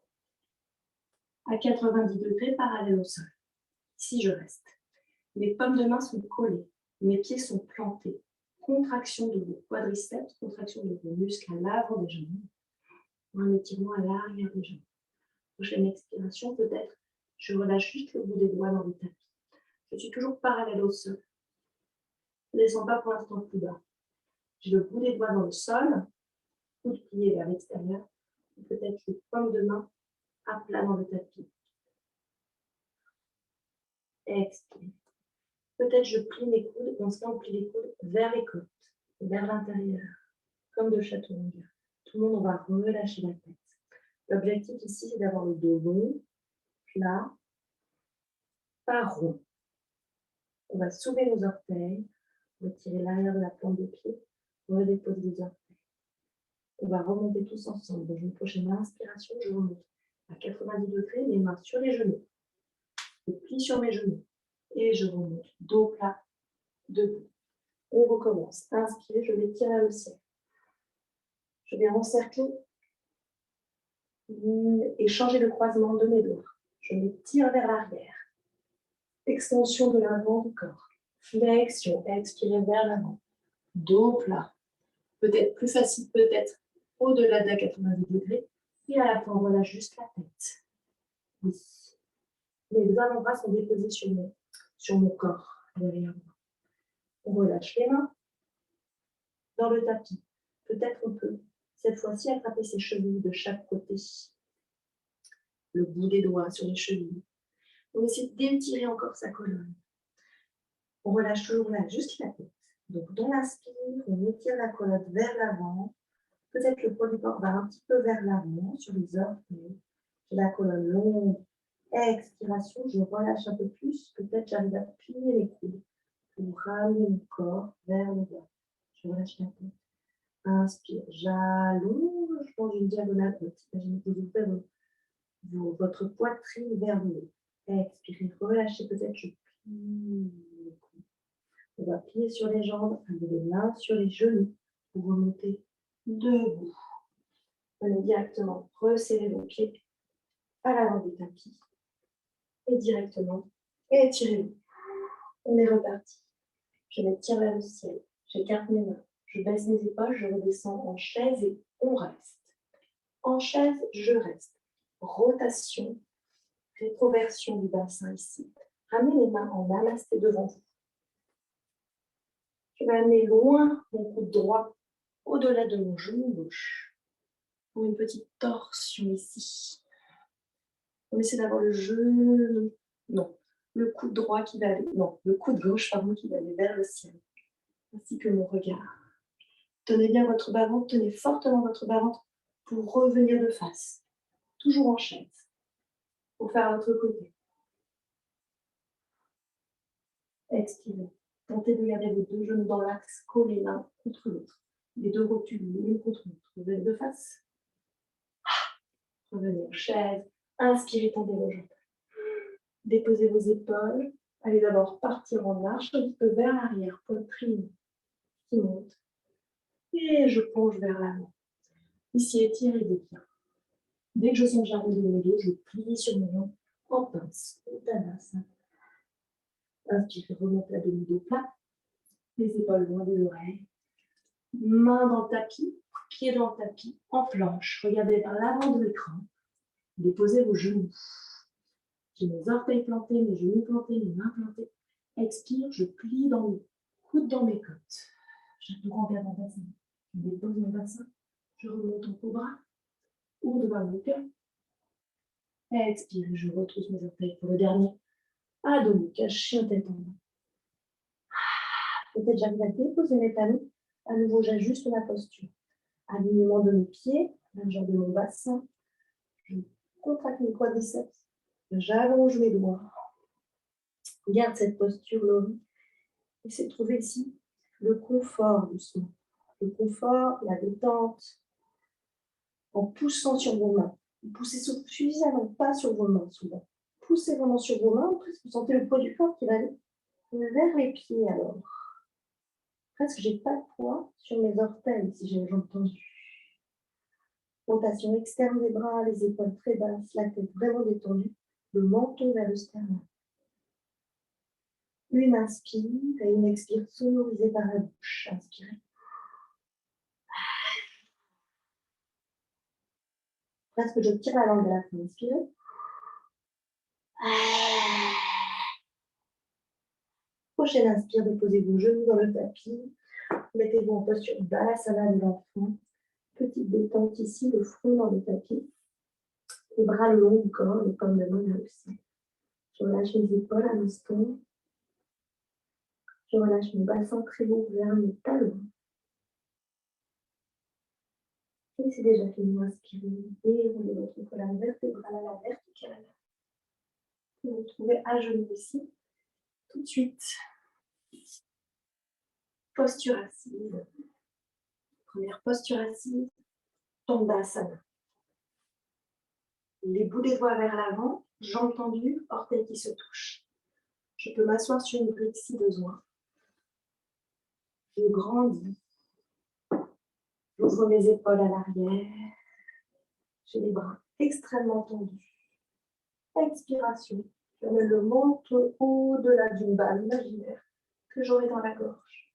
B: À 90 degrés, parallèle au sol. Ici, je reste. Mes paumes de main sont collées. Mes pieds sont plantés. Contraction de vos quadriceps, contraction de vos muscles à l'avant des jambes. Pour un étirement à l'arrière des jambes. Prochaine expiration, peut-être, je relâche juste le bout des doigts dans le tapis. Je suis toujours parallèle au sol. Je ne descends pas pour l'instant plus bas. J'ai le bout des doigts dans le sol, coude plié vers l'extérieur. Peut-être les paumes de main à plat dans le tapis. Expire. Peut-être je plie mes coudes. Dans ce cas, on plie les coudes vers les côtes, vers l'intérieur, comme de chaturanga. Tout le monde, on va relâcher la tête. L'objectif ici, c'est d'avoir le dos long, plat, pas rond. On va soulever nos orteils, retirer l'arrière de la plante des pieds, redéposer les orteils. On va remonter tous ensemble. Dans une prochaine inspiration, je remonte à 90 degrés, les mains sur les genoux. Je plie sur mes genoux et je remonte, dos plat, debout. On recommence. Inspire, je vais tirer vers le ciel. Je vais encercler et changer le croisement de mes doigts. Je me tire vers l'arrière. Extension de l'avant du corps. Flexion, expirez vers l'avant. Dos plat. Peut-être plus facile, peut-être au-delà de 90 degrés. Et à la fin, on relâche juste la tête. Oui. Les avant-bras sont déposés sur mon corps, derrière moi. On relâche les mains dans le tapis. Peut-être on peut, cette fois-ci, attraper ses chevilles de chaque côté. Le bout des doigts sur les chevilles. On essaie d'étirer encore sa colonne. On relâche toujours là, juste la tête. Donc, on inspire, on étire la colonne vers l'avant. Peut-être le poids du corps va un petit peu vers l'avant, sur les orteils. J'ai la colonne longue. Expiration, je relâche un peu plus. Peut-être j'arrive à plier les coudes pour ramener mon corps vers le bas. Je relâche la tête. Inspire, j'allonge dans une diagonale. Imaginez que vous ouvrez votre poitrine vers le haut. Expirez, relâchez peut-être, je plie le cou. On va plier sur les jambes, amener les mains sur les genoux pour remonter debout. Venez directement resserrer vos pieds à l'avant du tapis et directement étirez-vous. On est reparti. Je me tire vers le ciel, j'écarte mes mains, je baisse mes épaules, je redescends en chaise et on reste. En chaise, je reste. Rotation, rétroversion du bassin ici. Ramenez les mains en namasté devant vous. Je vais amener loin mon coude droit au-delà de mon genou gauche pour une petite torsion ici. On essaie d'avoir le genou, non, le coude droit qui va aller, non, le coude gauche, pardon, qui va aller vers le ciel, ainsi que mon regard. Tenez bien votre bas-ventre, tenez fortement votre bas-ventre pour revenir de face, toujours en chaise, pour faire à l'autre côté. Expirez. Tentez de garder vos deux genoux dans l'axe, collés l'un contre l'autre. Les deux rotules l'une contre l'autre. Revenez de face. Revenez en chaise. Inspirez, tendez vos jambes. Déposez vos épaules. Allez d'abord partir en marche un petit peu vers l'arrière, poitrine qui monte. Et je plonge vers l'avant. Ici, étirez-vous bien. Dès que je sens que j'arrive de mon dos, je plie sur mon ventre en pince. Uttanasana. Inspirez, remontez à demi-dos plat. Les épaules loin des oreilles. Main dans le tapis, pied dans le tapis, en planche. Regardez vers l'avant de l'écran. Déposez vos genoux. J'ai mes orteils plantés, mes genoux plantés, mes mains plantées. Expire, je plie dans mes coudes dans mes côtes. J'adore vers mon bassin. Je dépose mon bassin. Je remonte en cobra. Ouvre devant mon cœur. Expire, je retrousse mes orteils pour le dernier. Adho Mukha, chien tête en bas. Peut-être j'arrive à déposer mes talons. À nouveau, j'ajuste ma posture. Alignement de mes pieds, largeur de mon bassin. Je contracte mes quadriceps. J'allonge mes doigts. Garde cette posture, Laurie. Essayez de trouver ici le confort doucement. Le confort, la détente. En poussant sur vos mains. Vous poussez suffisamment pas sur vos mains souvent. Poussez vraiment sur vos mains. Presque vous sentez le poids du corps qui va aller vers les pieds alors. Presque j'ai pas de poids sur mes orteils si j'ai les jambes tendues. Rotation externe des bras, les épaules très basses, la tête vraiment détendue, le menton vers le sternum. Une inspire et une expire sonorisée par la bouche. Inspirez. Presque je tire la langue de la fin. Inspirez. Prochaine inspire, déposez vos genoux dans le tapis. Mettez-vous en posture balasana de l'enfant. Petite détente ici, le front dans le tapis. Les bras le long du corps, les pommes de main là aussi. Je relâche mes épaules à l'instant. Je relâche mon bassin très haut vers mes talons. Et c'est déjà fini. Inspirez, déroulez votre colonne vertébrale à la verticale. Vous vous trouvez à genoux ici. Tout de suite. Posture assise. Première posture assise. Tandasana. Les bouts des doigts vers l'avant, jambes tendues, orteils qui se touchent. Je peux m'asseoir sur une brique si besoin. Je grandis. J'ouvre mes épaules à l'arrière. J'ai les bras extrêmement tendus. Expiration. Je mets le menton au-delà d'une balle imaginaire que j'aurai dans la gorge.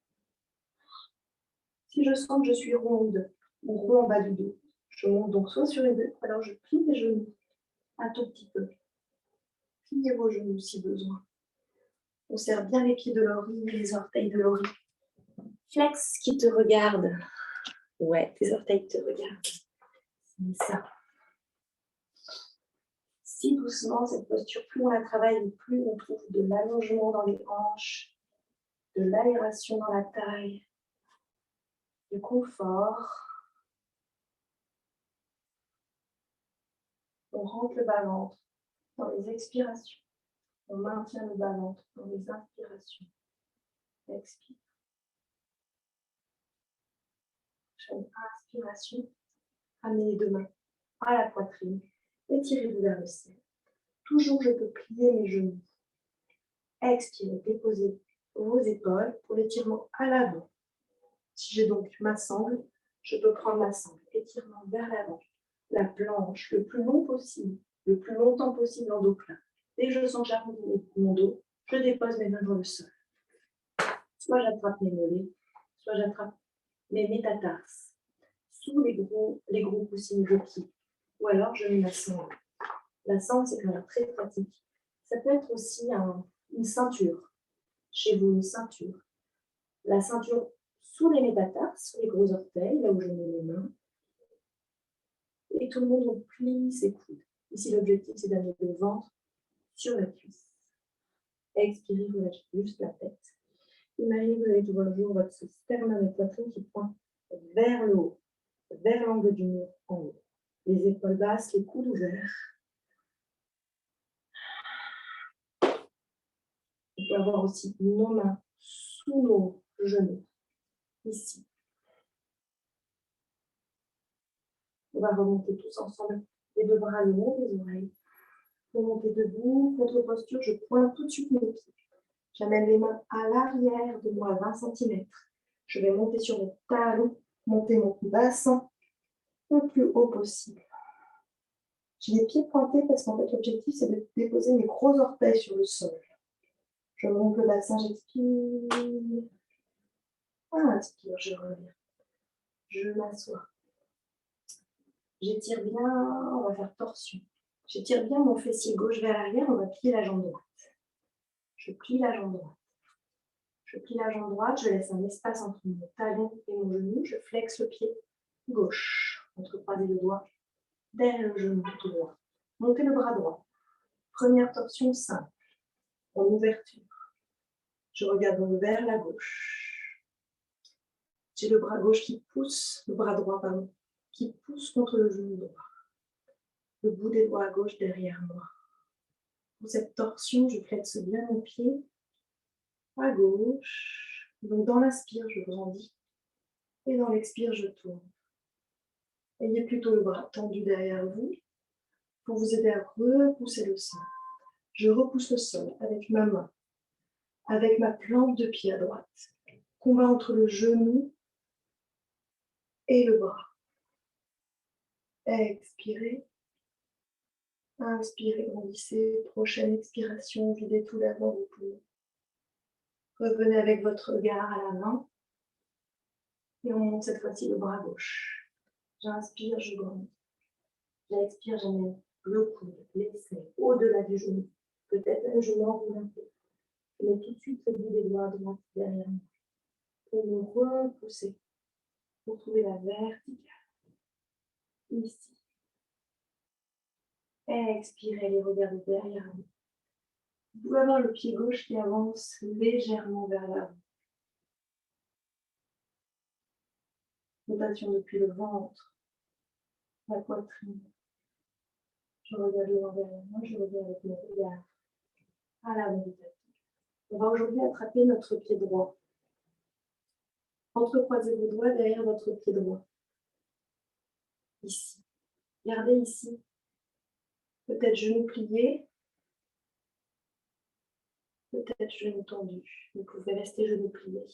B: Si je sens que je suis ronde ou rond en bas du dos, je monte donc soit sur les deux, alors je plie les genoux un tout petit peu. Pliez vos genoux si besoin. On serre bien les pieds de l'oreille et les orteils de l'oreille. Flex qui te regarde. Ouais, tes orteils te regardent. C'est ça. Si doucement, cette posture, plus on la travaille, plus on trouve de l'allongement dans les hanches, de l'aération dans la taille, du confort. On rentre le bas-ventre dans les expirations. On maintient le bas-ventre dans les inspirations. Expire. Prochaine inspiration. Amenez les deux mains à la poitrine. Étirez-vous vers le ciel. Toujours, je peux plier mes genoux. Expirez, déposez vos épaules pour l'étirement à l'avant. Si j'ai donc ma sangle, je peux prendre ma sangle. Étirement vers l'avant. La planche le plus long possible, le plus longtemps possible en dos plat. Dès que je sens que j'arrondis mon dos, je dépose mes mains dans le sol. Soit j'attrape mes mollets, soit j'attrape mes métatarses. Sous les gros coussins de pied. Ou alors je mets ma sangle. La sangle, c'est quand même très pratique. Ça peut être aussi une ceinture. Chez vous, une ceinture. La ceinture sous les métatarses, sous les gros orteils, là où je mets mes mains. Et tout le monde plie ses coudes. Ici, l'objectif, c'est d'amener le ventre sur la cuisse. Expirez, vous lâchez juste la tête. Imaginez que vous avez toujours votre sternum et poitrine qui pointent vers le haut, vers l'angle du mur en haut. Les épaules basses, les coudes ouverts. On peut avoir aussi nos mains sous nos genoux, ici. On va remonter tous ensemble les deux bras le long des oreilles. Remontez debout, contre-posture, je pointe tout de suite mes pieds. J'amène les mains à l'arrière de moi à 20 cm. Je vais monter sur mes talons, monter mon bassin le plus haut possible. J'ai les pieds pointés parce qu'en fait, l'objectif, c'est de déposer mes gros orteils sur le sol. Je monte le bassin, j'expire. Inspire, je reviens. Je m'assois. J'étire bien, on va faire torsion. J'étire bien mon fessier gauche vers l'arrière, on va plier la jambe droite. Je plie la jambe droite. Je plie la jambe droite, je laisse un espace entre mon talon et mon genou. Je flexe le pied gauche. Entrecroisez le doigt derrière le genou droit. Montez le bras droit. Première torsion simple. En ouverture. Je regarde vers la gauche. J'ai le bras gauche qui pousse, le bras droit, pardon, qui pousse contre le genou droit. Le bout des doigts à gauche derrière moi. Pour cette torsion, je flexe bien mon pied à gauche. Donc dans l'inspire, je grandis. Et dans l'expire, je tourne. Ayez plutôt le bras tendu derrière vous pour vous aider à repousser le sol. Je repousse le sol avec ma main, avec ma plante de pied à droite. Combat entre le genou et le bras. Expirez. Inspirez, grandissez. Prochaine expiration, videz tout l'avant des poumons. Revenez avec votre regard à la main. Et on monte cette fois-ci le bras gauche. J'inspire, je grandis. J'expire, j'amène le coude, l'aisselle au-delà du genou. Peut-être même je m'enroule un peu. Je mets tout de suite le bout des doigts à droite derrière moi. Pour me repousser. Pour trouver la verticale. Ici. Expirez, les regardez derrière vous. Vous pouvez avoir le pied gauche qui avance légèrement vers l'avant. Rotation depuis le ventre, la poitrine. Je regarde loin derrière moi, je regarde avec mon regard à l'avant du tapis. On va aujourd'hui attraper notre pied droit. Entrecroisez vos doigts derrière votre pied droit. Ici. Gardez ici. Peut-être genou plié, peut-être genou tendu. Vous pouvez rester genou plié.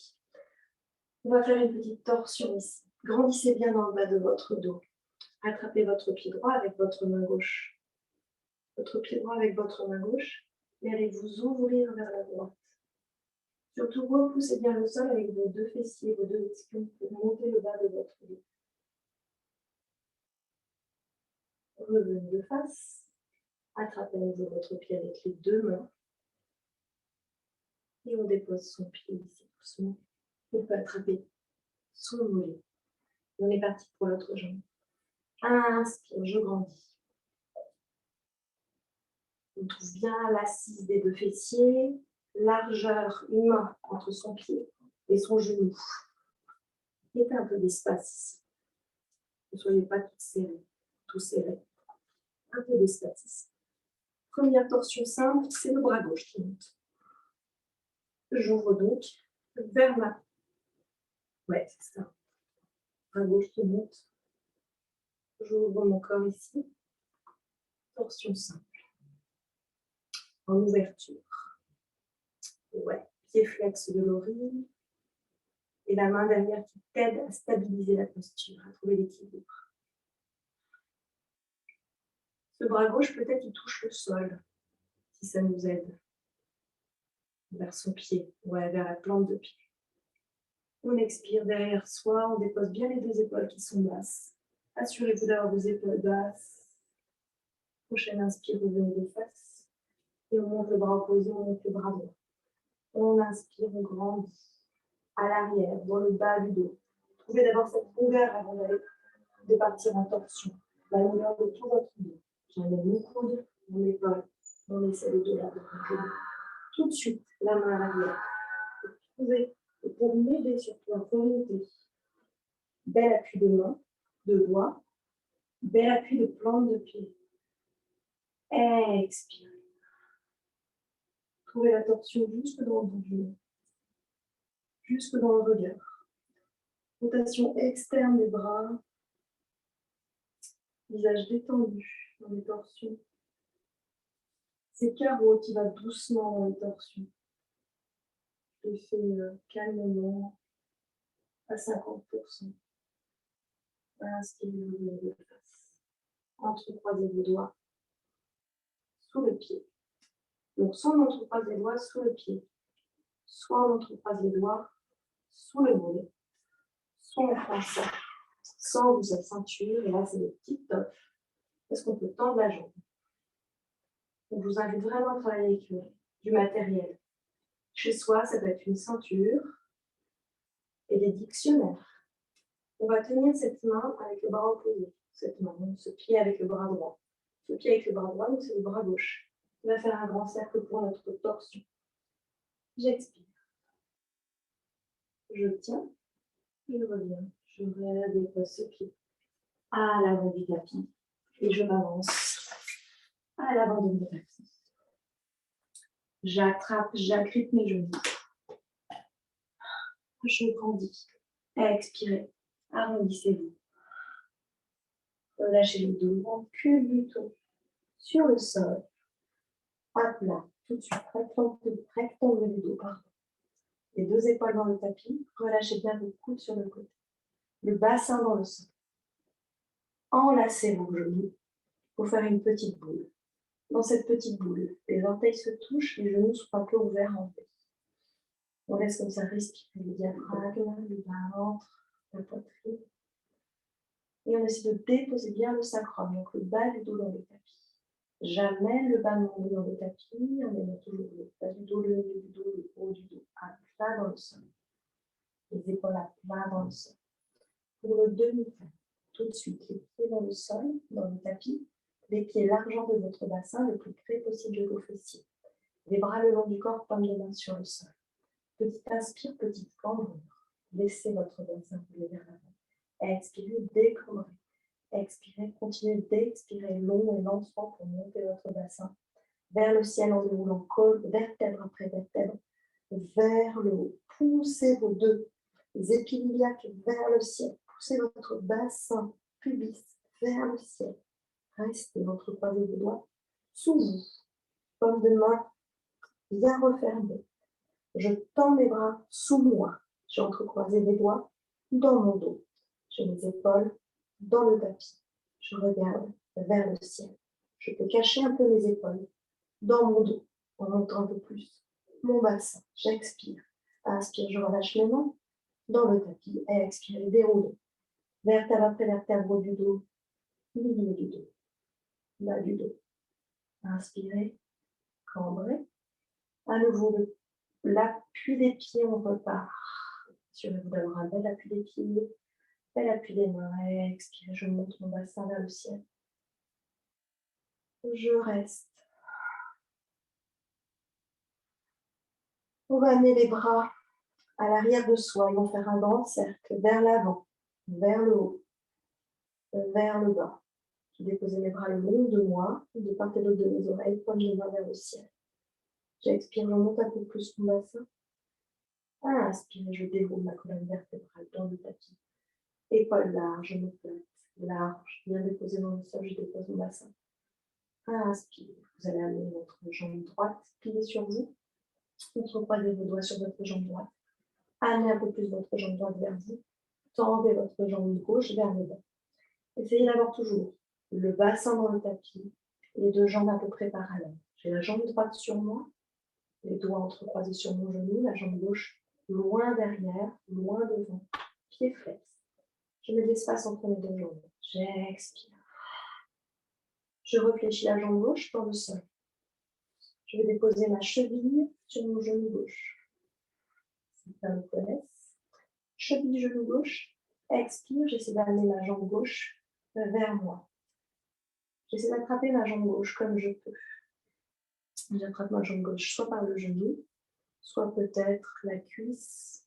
B: On va faire une petite torsion ici. Grandissez bien dans le bas de votre dos. Attrapez votre pied droit avec votre main gauche. Votre pied droit avec votre main gauche et allez vous ouvrir vers la droite. Surtout, repoussez bien le sol avec vos deux fessiers, vos deux ischions pour monter le bas de votre dos. Revenez de face. Attrapez à nouveau votre pied avec les deux mains. Et on dépose son pied ici doucement. On peut attraper son mollet. On est parti pour l'autre jambe. Inspire, je grandis. On trouve bien l'assise des deux fessiers, largeur, une main entre son pied et son genou. Mettez un peu d'espace ici. Ne soyez pas tout serré. Un peu d'espace ici. Première torsion simple, c'est le bras gauche qui monte. J'ouvre donc vers ma... Ouais, c'est ça. Bras gauche qui monte. J'ouvre mon corps ici. Torsion simple. En ouverture. Ouais. Pied flex de l'oreille. Et la main derrière qui t'aide à stabiliser la posture, à trouver l'équilibre. Ce bras gauche, peut-être, il touche le sol, si ça nous aide. Vers son pied, ouais, vers la plante de pied. On expire derrière soi, on dépose bien les deux épaules qui sont basses. Assurez-vous d'avoir vos épaules basses. Prochaine inspire, revenez de face. Et on monte le bras opposé, on monte le bras droit. On inspire, on grandit. À l'arrière, dans le bas du dos. Trouvez d'abord cette longueur avant de partir en torsion. La longueur de tout votre dos. J'amène mon coude, mon épaule. On essaie de là de contrôler. Tout de suite, la main à l'arrière. Trouvez, et pour m'aider surtout à remonter. Bel appui de main, de doigts. Bel appui de plante de pied. Expirez. Trouvez la torsion jusque dans le bout du nez. Jusque dans le regard. Rotation externe des bras. Visage détendu dans les torsions. C'est carreau qui va doucement dans les torsions. Je le fais calmement à 50%. Inspirez, revenez de face. Entrecroisez vos doigts sous le pied. Donc, soit on entrecroise les doigts sous le pied, soit on entrecroise les doigts sous le mollet, soit on fait ça sans vous sa ceinture. Et là, c'est le petit top parce qu'on peut tendre la jambe. Donc, je vous invite vraiment à travailler avec du matériel. Chez soi, ça peut être une ceinture et des dictionnaires. On va tenir cette main avec le bras opposé. Cette main, ce pied avec le bras droit. Ce pied avec le bras droit, donc c'est le bras gauche. On va faire un grand cercle pour notre torsion. J'expire. Je tiens. Je reviens. Je dépose ce pied à l'avant du tapis. Et je m'avance à l'avant de mon tapis. J'attrape, j'agrippe mes genoux. Je grandis. Expirez. Arrondissez-vous. Relâchez le dos. En cul du tout. Sur le sol. À plat. Tout de suite. Rectangle du dos. Les deux épaules dans le tapis. Relâchez bien vos coudes sur le côté. Le bassin dans le sol. Enlacez vos genoux pour faire une petite boule. Dans cette petite boule, les orteils se touchent, les genoux sont un peu ouverts en fait. On laisse comme ça respirer le diaphragme, le bas-ventre, la poitrine. Et on essaie de déposer bien le sacrum, donc le bas du dos dans le tapis. J'amène le bas de mon dos dans le tapis, on amène toujours le bas du dos, le milieu du dos, le haut du dos, à plat dans le sol. Les épaules à plat dans le sol. Pour le demi-temps, tout de suite, les pieds dans le sol, dans le tapis, les pieds largeur de votre bassin, le plus près possible de vos fessiers. Les bras le long du corps, paume de main sur le sol. Petite inspire, petite cambrure. Laissez votre bassin rouler vers l'avant. Expirez, décambrez. Expirez, continuez d'expirer long et lentement pour monter votre bassin vers le ciel en déroulant côte, vertèbre après vertèbre, vers le haut. Poussez vos deux épis iliaques vers le ciel. Poussez votre bassin pubis vers le ciel. Restez votre croisé des doigts sous vous. Paume de main bien refermée. Je tends mes bras sous moi. J'entrecroise les doigts dans mon dos. J'ai mes épaules dans le tapis. Je regarde vers le ciel. Je peux cacher un peu mes épaules dans mon dos en montant un peu plus mon bassin. J'expire. Inspire, je relâche mes mains dans le tapis. Expire, déroule. Vertèbre après vertèbre du dos, milieu du dos, bas du dos. Inspirez, cambrez. À nouveau, l'appui des pieds, on repart. Assurez-vous d'avoir un bel appui des pieds, bel appui des mains. Expirez, je monte mon bassin vers le ciel. Je reste. On va amener les bras à l'arrière de soi. Ils vont faire un grand cercle vers l'avant, vers le haut, vers le bas. Je dépose mes bras le long de moi, de part et d'autre de mes oreilles, pointe de main vers le ciel. J'expire, je monte un peu plus mon bassin. Inspire, je déroule ma colonne vertébrale dans le tapis. Épaules larges, je me plate, large, bien déposé dans le sol, je dépose mon bassin. Inspire, vous allez amener votre jambe droite pliée sur vous. Entrecroisez vos doigts sur votre jambe droite. Amenez un peu plus votre jambe droite vers vous. Tendez votre jambe gauche vers le bas. Essayez d'avoir toujours le bassin dans le tapis, les deux jambes à peu près parallèles. J'ai la jambe droite sur moi, les doigts entrecroisés sur mon genou, la jambe gauche loin derrière, loin devant, pied flex. Je mets de l'espace entre mes deux jambes. J'expire. Je réfléchis la jambe gauche dans le sol. Je vais déposer ma cheville sur mon genou gauche. Certains me connaissent. Cheville, genou gauche. Expire, j'essaie d'amener ma jambe gauche vers moi. J'essaie d'attraper ma jambe gauche comme je peux. J'attrape ma jambe gauche soit par le genou, soit peut-être la cuisse.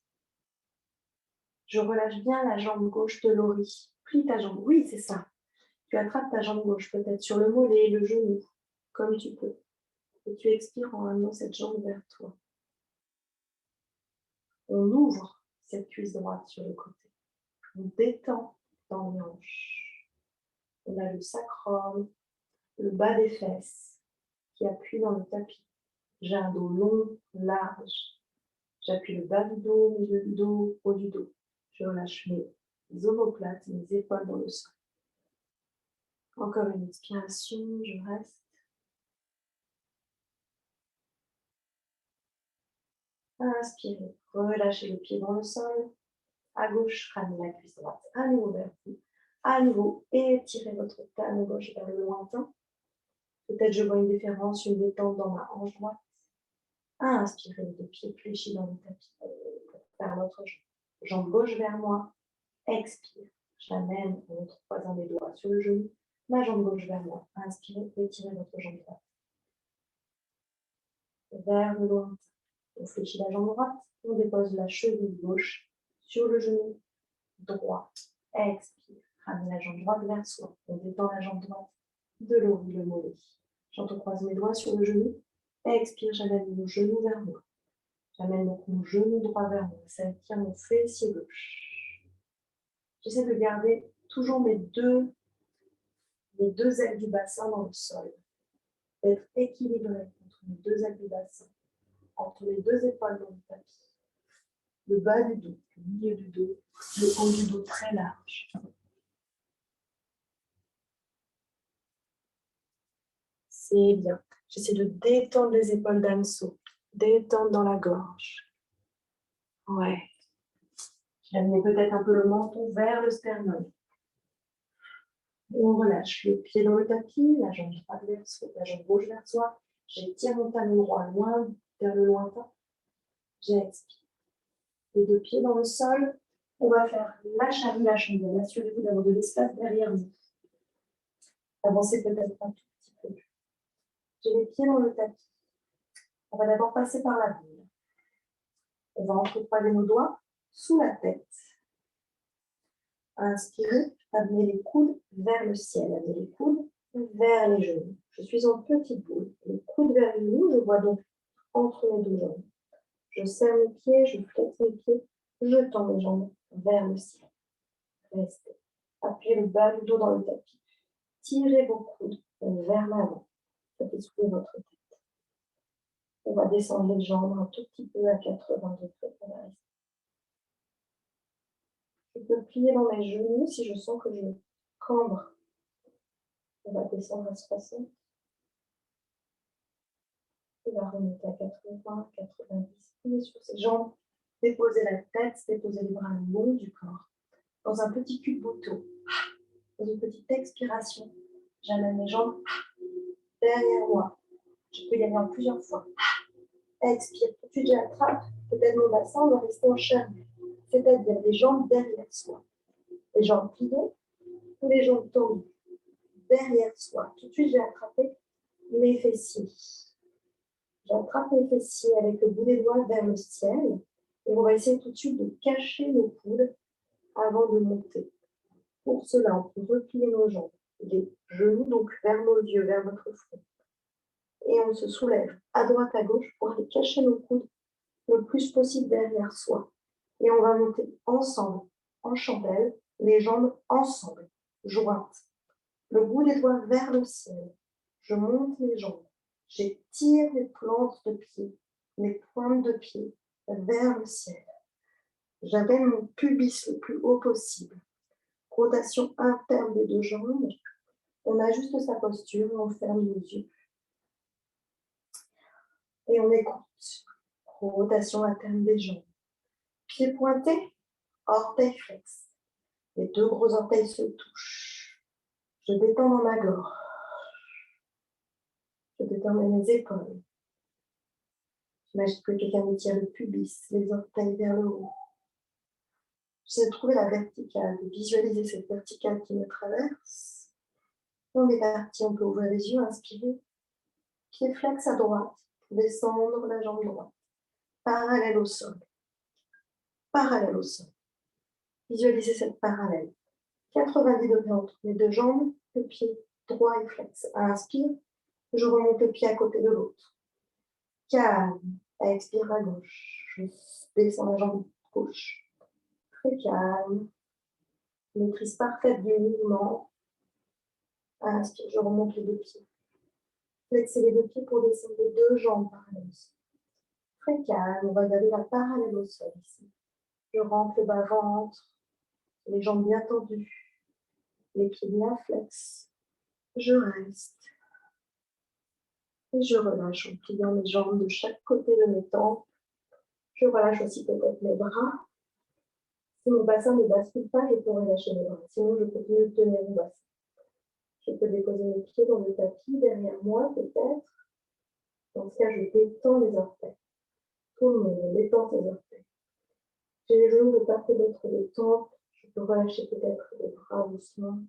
B: Je relâche bien la jambe gauche de l'ori. Plie ta jambe. Oui, c'est ça. Tu attrapes ta jambe gauche peut-être sur le mollet, le genou, comme tu peux. Et tu expires en amenant cette jambe vers toi. On ouvre cette cuisse droite sur le côté. On détend dans les hanches. On a le sacrum, le bas des fesses qui appuie dans le tapis. J'ai un dos long, large. J'appuie le bas du dos, milieu du dos, haut du dos. Je relâche mes omoplates, mes épaules dans le sol. Encore une expiration, je reste. Inspirez, relâchez le pied dans le sol. À gauche, ramenez la cuisse droite à nouveau vers vous. À nouveau, étirez votre canne gauche vers le lointain. Peut-être je vois une différence, une détente dans ma hanche droite. Inspirez, les deux pieds fléchis dans le tapis. Vers l'autre jambe. Jambe gauche vers moi. Expire. J'amène en entrecroisant mes doigts sur le genou. Ma jambe gauche vers moi. Inspirez, étirez votre jambe droite. Vers le lointain. On fléchit la jambe droite. On dépose la cheville gauche sur le genou droit. Expire. Ramène la jambe droite vers soi. On détend la jambe droite de l'oreille, le mollet. J'entrecroise mes doigts sur le genou. Expire, j'amène mon genou vers moi. J'amène donc mon genou droit vers moi. Ça tient mon fessier gauche. J'essaie de garder toujours mes deux ailes du bassin dans le sol. D'être équilibré entre mes deux ailes du bassin, entre les deux épaules dans le tapis. Le bas du dos, le milieu du dos, le haut du dos très large. C'est bien. J'essaie de détendre les épaules d'Anso, détendre dans la gorge. Ouais. J'amène peut-être un peu le menton vers le sternum. On relâche le pied dans le tapis, la jambe droite vers soi, la jambe gauche vers soi. J'étire mon talon droit loin vers le lointain. J'expire. Les deux pieds dans le sol. On va faire la chandelle. Assurez-vous d'avoir de l'espace derrière vous. Avancez peut-être un tout petit peu. J'ai les pieds dans le tapis. On va d'abord passer par la boule. On va entrecroiser nos doigts sous la tête. Inspirez, amenez les coudes vers le ciel, amenez les coudes vers les genoux. Je suis en petite boule. Les coudes vers les genoux, je vois donc entre mes deux jambes. Je serre mes pieds, je flexe mes pieds, je tends mes jambes vers le ciel. Restez. Appuyez le bas du dos dans le tapis. Tirez vos coudes vers l'avant. Faites soulever votre tête. On va descendre les jambes un tout petit peu à 80 degrés. On va rester. Je peux plier dans mes genoux si je sens que je cambre. On va descendre à 60. On va remonter à 80, 90. Pliez sur ses jambes. Déposez la tête, déposez les bras le long du corps. Dans un petit cul de bouton. Dans une petite expiration, j'amène mes jambes derrière moi. Je peux y aller en plusieurs fois. Expire. Tout de suite, j'attrape peut-être mon bassin. On va rester en charnu. C'est-à-dire les jambes derrière soi. Les jambes pliées ou les jambes tendues. Derrière soi. Tout de suite, j'ai attrapé mes fessiers. J'attrape mes fessiers avec le bout des doigts vers le ciel. Et on va essayer tout de suite de cacher nos coudes avant de monter. Pour cela, on peut replier nos jambes. Les genoux donc vers nos yeux, vers notre front. Et on se soulève à droite, à gauche pour aller cacher nos coudes le plus possible derrière soi. Et on va monter ensemble, en chandelle, les jambes ensemble, jointes. Le bout des doigts vers le ciel. Je monte les jambes. J'étire les plantes de pied, mes pointes de pied vers le ciel. J'amène mon pubis le plus haut possible. Rotation interne des deux jambes. On ajuste sa posture et on ferme nos yeux. Et on écoute. Rotation interne des jambes. Pieds pointés, orteils flex. Les deux gros orteils se touchent. Je détends dans ma gorge. Je détends mes épaules. J'imagine que quelqu'un me tire le pubis, les orteils vers le haut. J'essaie de trouver la verticale, de visualiser cette verticale qui me traverse. On est parti, on peut ouvrir les yeux, inspirer. Pied flex à droite, descendre la jambe droite. Parallèle au sol. Parallèle au sol. Visualisez cette parallèle. 90 degrés entre les deux jambes, le pied droit et flex. Inspire, je remonte le pied à côté de l'autre. Calme, expire à gauche. Je descends la jambe gauche. Très calme. Maîtrise parfaite du mouvement. Inspire, je remonte les deux pieds. Flexez les deux pieds pour descendre les deux jambes parallèles. Très calme, on va garder la parallèle au sol ici. Je rentre le bas-ventre, les jambes bien tendues, les pieds bien flex. Je reste. Et je relâche en pliant mes jambes de chaque côté de mes tempes. Je relâche aussi peut-être mes bras. Si mon bassin ne bascule pas, je peux relâcher mes bras. Sinon, je continue de tenir mon bassin. Je peux déposer mes pieds dans le tapis derrière moi, peut-être. Dans ce cas, je détends les orteils. Tout le monde détend ses orteils. J'ai les genoux de part et d'autre des tempes. Je peux relâcher peut-être les bras doucement.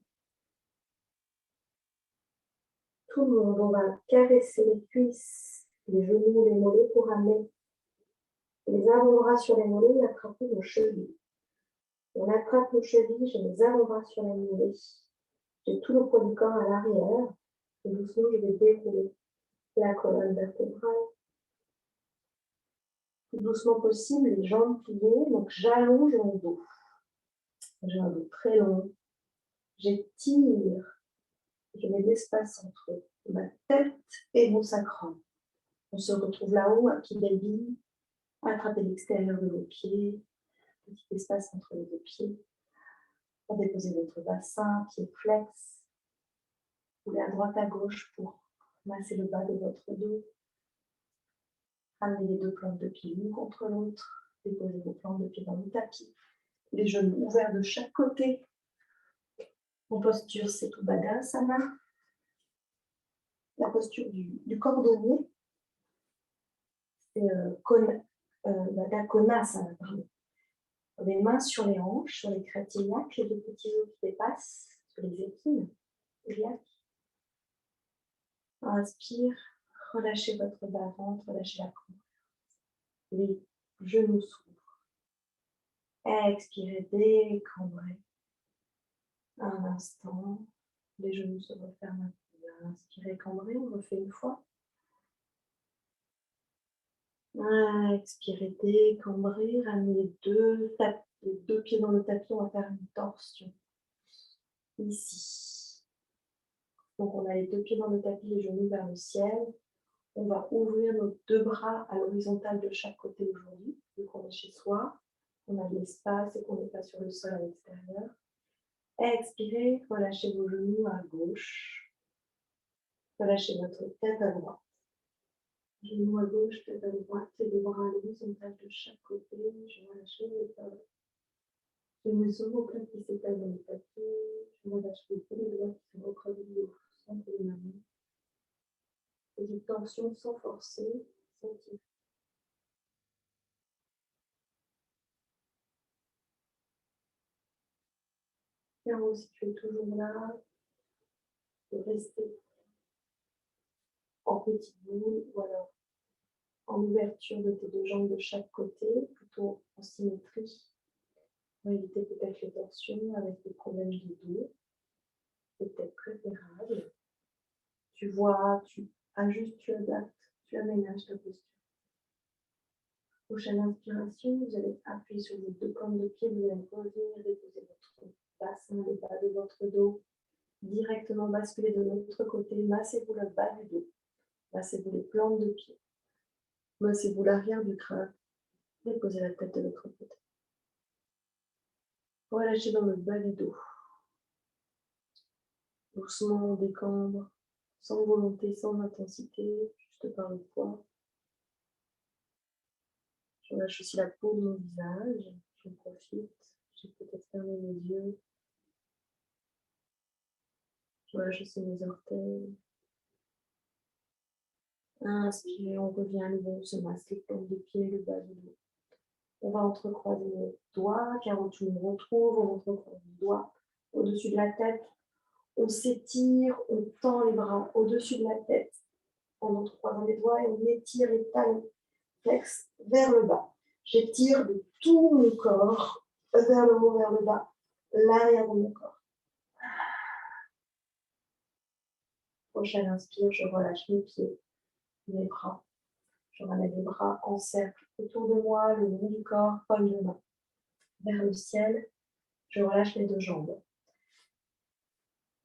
B: Tout le monde, on va caresser les cuisses, les genoux, les mollets pour amener les avant-bras sur les mollets et attraper nos chevilles. On attrape nos chevilles, j'ai les avant-bras sur les mollets. J'ai tout le poids du corps à l'arrière. Et doucement, je vais dérouler la colonne vertébrale. Le plus doucement possible, les jambes pliées. Donc, j'allonge mon dos. J'ai un dos très long. J'étire. Je mets de l'espace entre ma tête et mon sacrum. On se retrouve là-haut, à pied baby. Attrapez l'extérieur de vos pieds. Petit espace entre les deux pieds. Pour déposer votre bassin, pied flex. Roulez à droite, à gauche pour masser le bas de votre dos. Ramenez les deux plantes de pied l'une contre l'autre. Déposez vos plantes de pied dans le tapis. Les genoux ouverts de chaque côté. En posture Setu Baddhasana. La posture du cordonnier. C'est Baddha Konasana, pardon. Les mains sur les hanches, sur les crêtes iliaques, les deux petits os qui dépassent, sur les épines iliaques. Inspire, relâchez votre bas-ventre, relâchez la coude. Les genoux s'ouvrent. Expirez, décambrez. Un instant, les genoux se referment un peu. Inspirez, cambrez, on refait une fois. Expirez, décambrez, ramenez les deux pieds dans le tapis, on va faire une torsion. Ici. Donc on a les deux pieds dans le tapis, les genoux vers le ciel. On va ouvrir nos deux bras à l'horizontale de chaque côté aujourd'hui, vu qu'on est chez soi, on a de l'espace et qu'on n'est pas sur le sol à l'extérieur. Expirez, relâchez vos genoux à gauche. Relâchez votre tête à droite. Genoux à gauche, tête à droite, et les bras à l'horizontale de chaque côté. Je relâche les épaules. Je me souviens au plat qui s'étale dans le tapis. Je relâche les doigts qui se recroquevillent au centre de ma main. Petite tension sans forcer, sans tirer. Caro, si tu es toujours là, de rester en petite boule ou alors en ouverture de tes deux jambes de chaque côté, plutôt en symétrie, pour éviter peut-être les torsions avec des problèmes de dos. C'est peut-être préférable. Tu vois, tu ajustes, tu adaptes, tu aménages ta posture. Prochaine inspiration, vous allez appuyer sur vos deux plantes de pied, vous allez revenir déposer votre bassin, le bas de votre dos, directement basculer de l'autre côté, massez-vous le bas du dos, massez-vous les plantes de pied, massez-vous l'arrière du crâne, déposez la tête de l'autre côté. Relâchez dans le bas du dos. Doucement, on décambre, sans volonté, sans intensité, juste par le poids. Je relâche aussi la peau de mon visage, j'en profite, j'ai peut-être fermé mes yeux. Je relâche aussi mes orteils. Inspirez, on revient à nouveau, on se masse les plantes de pied, le bas du dos. On va entrecroiser nos doigts, car tu nous retrouves, on entrecroise les doigts au-dessus de la tête. On s'étire, on tend les bras au-dessus de la tête en entrecroisant les doigts et on étire les talons flex vers le bas. J'étire de tout mon corps vers le haut, vers le bas, l'arrière de mon corps. Prochaine inspire, je relâche mes pieds, mes bras. Je ramène les bras en cercle autour de moi, le long du corps, paume de main. Vers le ciel, je relâche mes deux jambes.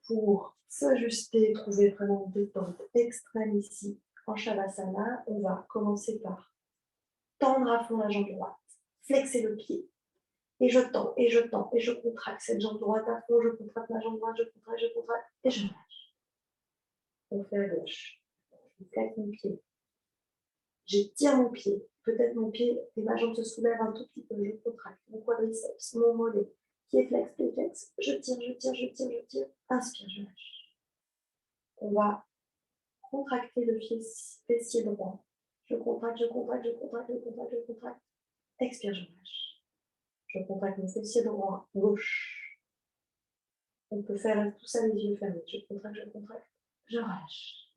B: Pour s'ajuster, trouver vraiment une détente extrême ici, en Shavasana, on va commencer par tendre à fond la jambe droite, flexer le pied, et je tends, et je tends, et je contracte cette jambe droite à fond, je contracte ma jambe droite, je contracte, et je lâche. On fait à gauche. Je flexe mon pied. J'étire mon pied. Peut-être mon pied et ma jambe se soulèvent un tout petit peu. Je contracte mon quadriceps, mon mollet. Pied flex, pied flex. Je tire, je tire, je tire, je tire. Inspire, je lâche. On va contracter le fessier droit. Je contracte, je contracte, je contracte, je contracte, je contracte. Expire, je lâche. Je contracte mon fessier droit, gauche. On peut faire tout ça les yeux fermés. Je contracte, je relâche.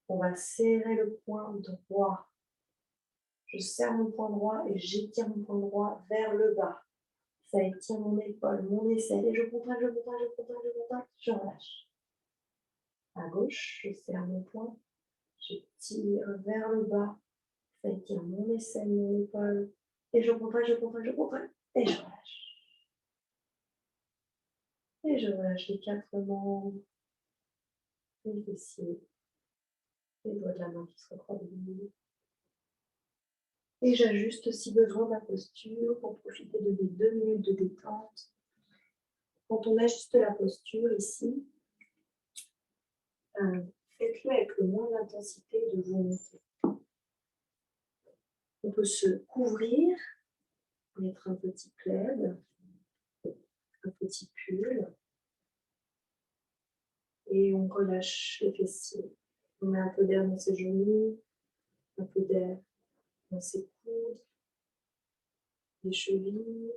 B: On va serrer le poing droit. Je serre mon poing droit et j'étire mon poing droit vers le bas. Ça étire mon épaule, mon aisselle. Et je contracte, je contracte, je contracte, je contracte. Je relâche. À gauche, je serre mon poing. Je tire vers le bas. Ça étire mon aisselle, mon épaule. Et je contracte, je contracte, je contracte. Et je relâche. Et je relâche les quatre membres. Les fessiers. Les doigts de la main qui se recroquevillent. Et j'ajuste si besoin ma posture pour profiter de mes 2 minutes de détente. Quand on ajuste la posture ici, faites-le avec le moins d'intensité et de volonté. On peut se couvrir, mettre un petit plaid, un petit pull, et on relâche les fessiers. On met un peu d'air dans ses genoux, un peu d'air dans ses coudes, les chevilles.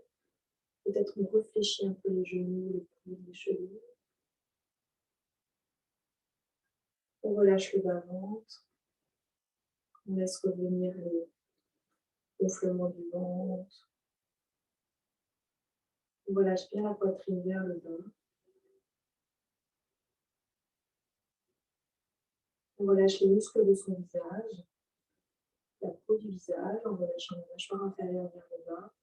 B: Peut-être on réfléchit un peu les genoux, les coudes, les chevilles. On relâche le bas-ventre. On laisse revenir les gonflements du ventre. On relâche bien la poitrine vers le bas. On relâche les muscles de son visage, la peau du visage, en relâchant la mâchoire inférieure vers le bas,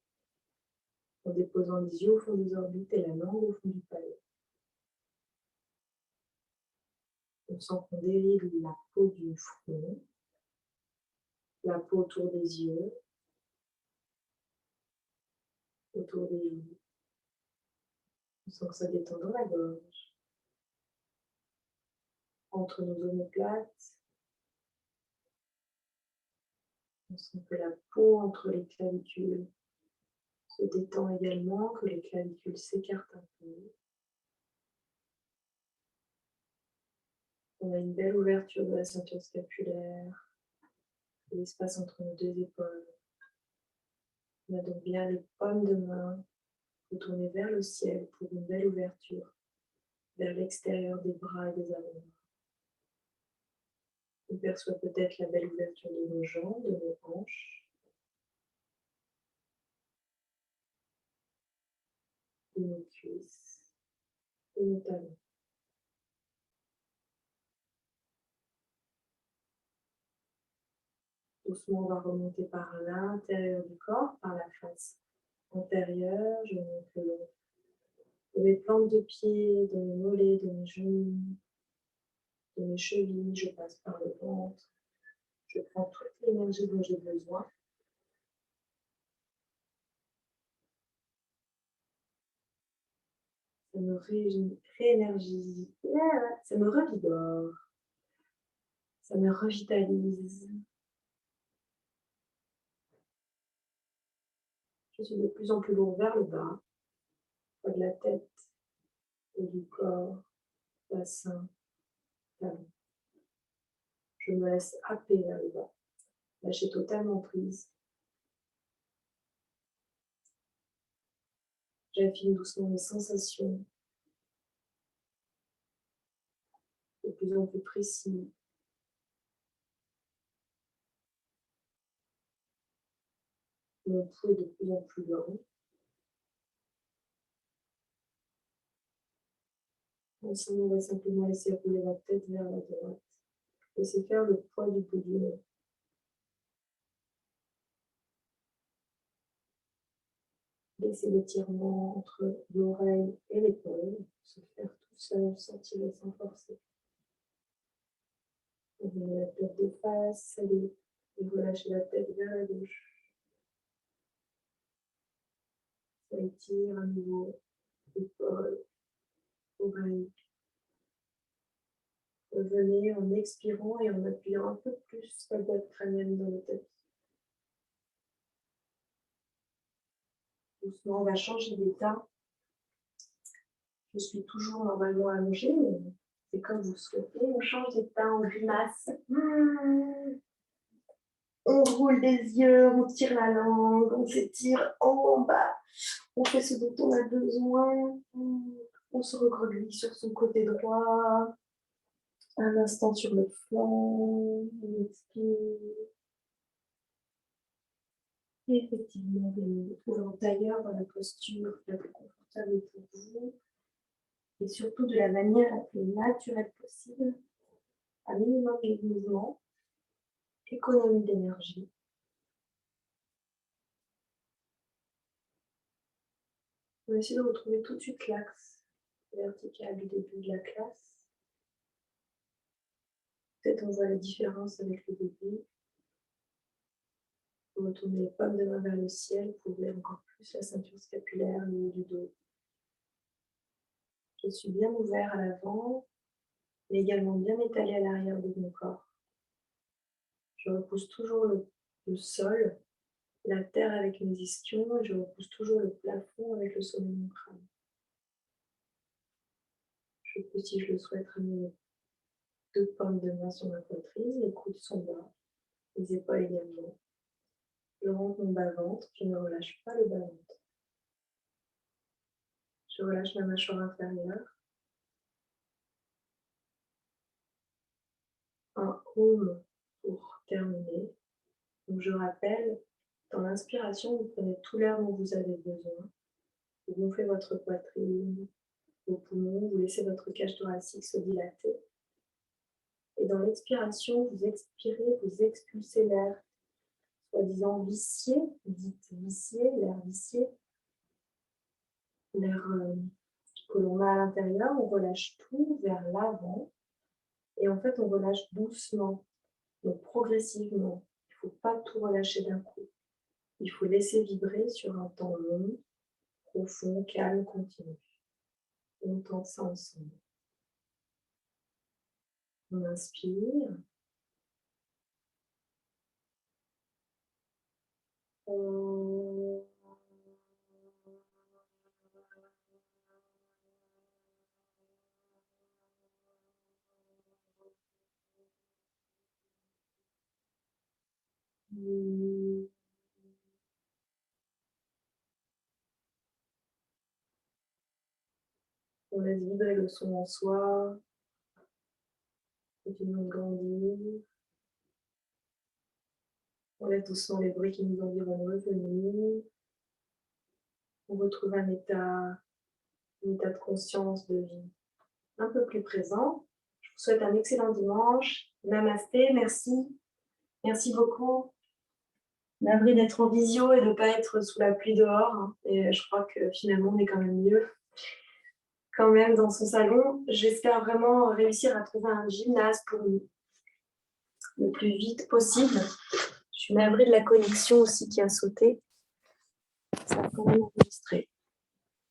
B: en déposant les yeux au fond des orbites et la langue au fond du palais. On sent qu'on déride la peau du front, la peau autour des yeux, autour des joues. On sent que ça détend dans la gorge, entre nos omoplates. On sent que la peau entre les clavicules se détend également, que les clavicules s'écartent un peu. On a une belle ouverture de la ceinture scapulaire, l'espace entre nos deux épaules. On a donc bien les paumes de main retournées vers le ciel pour une belle ouverture vers l'extérieur des bras et des avant-bras. On perçoit peut-être la belle ouverture de nos jambes, de nos hanches, de nos cuisses, de nos talons. Doucement, on va remonter par l'intérieur du corps, par la face antérieure. Je monte le long de mes plantes de pied, de mes mollets, de mes genoux, de mes chevilles. Je passe par le ventre. Je prends toute l'énergie dont j'ai besoin. Ça me réénergise, ça me revigore, ça me revitalise. Je suis de plus en plus lourd vers le bas, pas de la tête, et du corps, bassin, talon. Je me laisse happer vers le bas, lâcher totalement prise. J'affine doucement mes sensations, de plus en plus précis. Mon pouls est de plus en plus lent. Ensemble, on va simplement laisser rouler la tête vers la droite. Laisser faire le poids du bout du nez. Laisser l'étirement entre l'oreille et l'épaule se faire tout seul, sans tirer, sans forcer. On met la tête de face, allez, et relâchez la tête vers la gauche. Ça étire à nouveau, épaule, oreille. Revenez en expirant et en appuyant un peu plus la boîte crânienne dans le tapis. Doucement, on va changer d'état. Je suis toujours normalement allongée, mais c'est comme vous souhaitez. On change d'état en grimace. On roule des yeux, on tire la langue, on s'étire en bas. On fait ce dont on a besoin. On se recroqueville sur son côté droit. Un instant sur le flanc. On expire. Et effectivement, vous trouvez en tailleur dans la posture la plus confortable pour vous. Et surtout de la manière la plus naturelle possible. Un minimum de mouvement. Économie d'énergie. On va essayer de retrouver tout de suite l'axe vertical du début de la classe. Peut-être on voit la différence avec le début. On retourne les paumes de main vers le ciel pour ouvrir encore plus la ceinture scapulaire, le haut du dos. Je suis bien ouvert à l'avant, mais également bien étalé à l'arrière de mon corps. Je repousse toujours le sol, la terre avec mes ischions, et je repousse toujours le plafond avec le sommet de mon crâne. Je peux, si je le souhaite, ramener les 2 paumes de main sur ma poitrine, les coudes sont bas, les épaules également. Je rentre mon bas-ventre, je ne relâche pas le bas-ventre. Je relâche ma mâchoire inférieure. un home pour terminer. Donc je rappelle, dans l'inspiration, vous prenez tout l'air dont vous avez besoin. Vous gonflez votre poitrine, vos poumons, vous laissez votre cage thoracique se dilater. Et dans l'expiration, vous expirez, vous expulsez l'air, soi-disant vicié, dites vicié, l'air vicié, l'air que l'on a à l'intérieur. On relâche tout vers l'avant et en fait, on relâche doucement, donc progressivement. Il ne faut pas tout relâcher d'un coup. Il faut laisser vibrer sur un temps long, profond, calme, continu. On tente ça ensemble. On inspire. On laisse vibrer le son en soi. Continuons de grandir. On laisse doucement les bruits qui nous environnent revenir. On retrouve un état de conscience, de vie un peu plus présent. Je vous souhaite un excellent dimanche. Namasté, merci. Merci beaucoup. Navré d'être en visio et de ne pas être sous la pluie dehors. Et je crois que finalement, on est quand même mieux. Quand même dans son salon. J'espère vraiment réussir à trouver un gymnase pour nous le plus vite possible. Je suis navrée de la connexion aussi qui a sauté. Ça a quand même enregistré.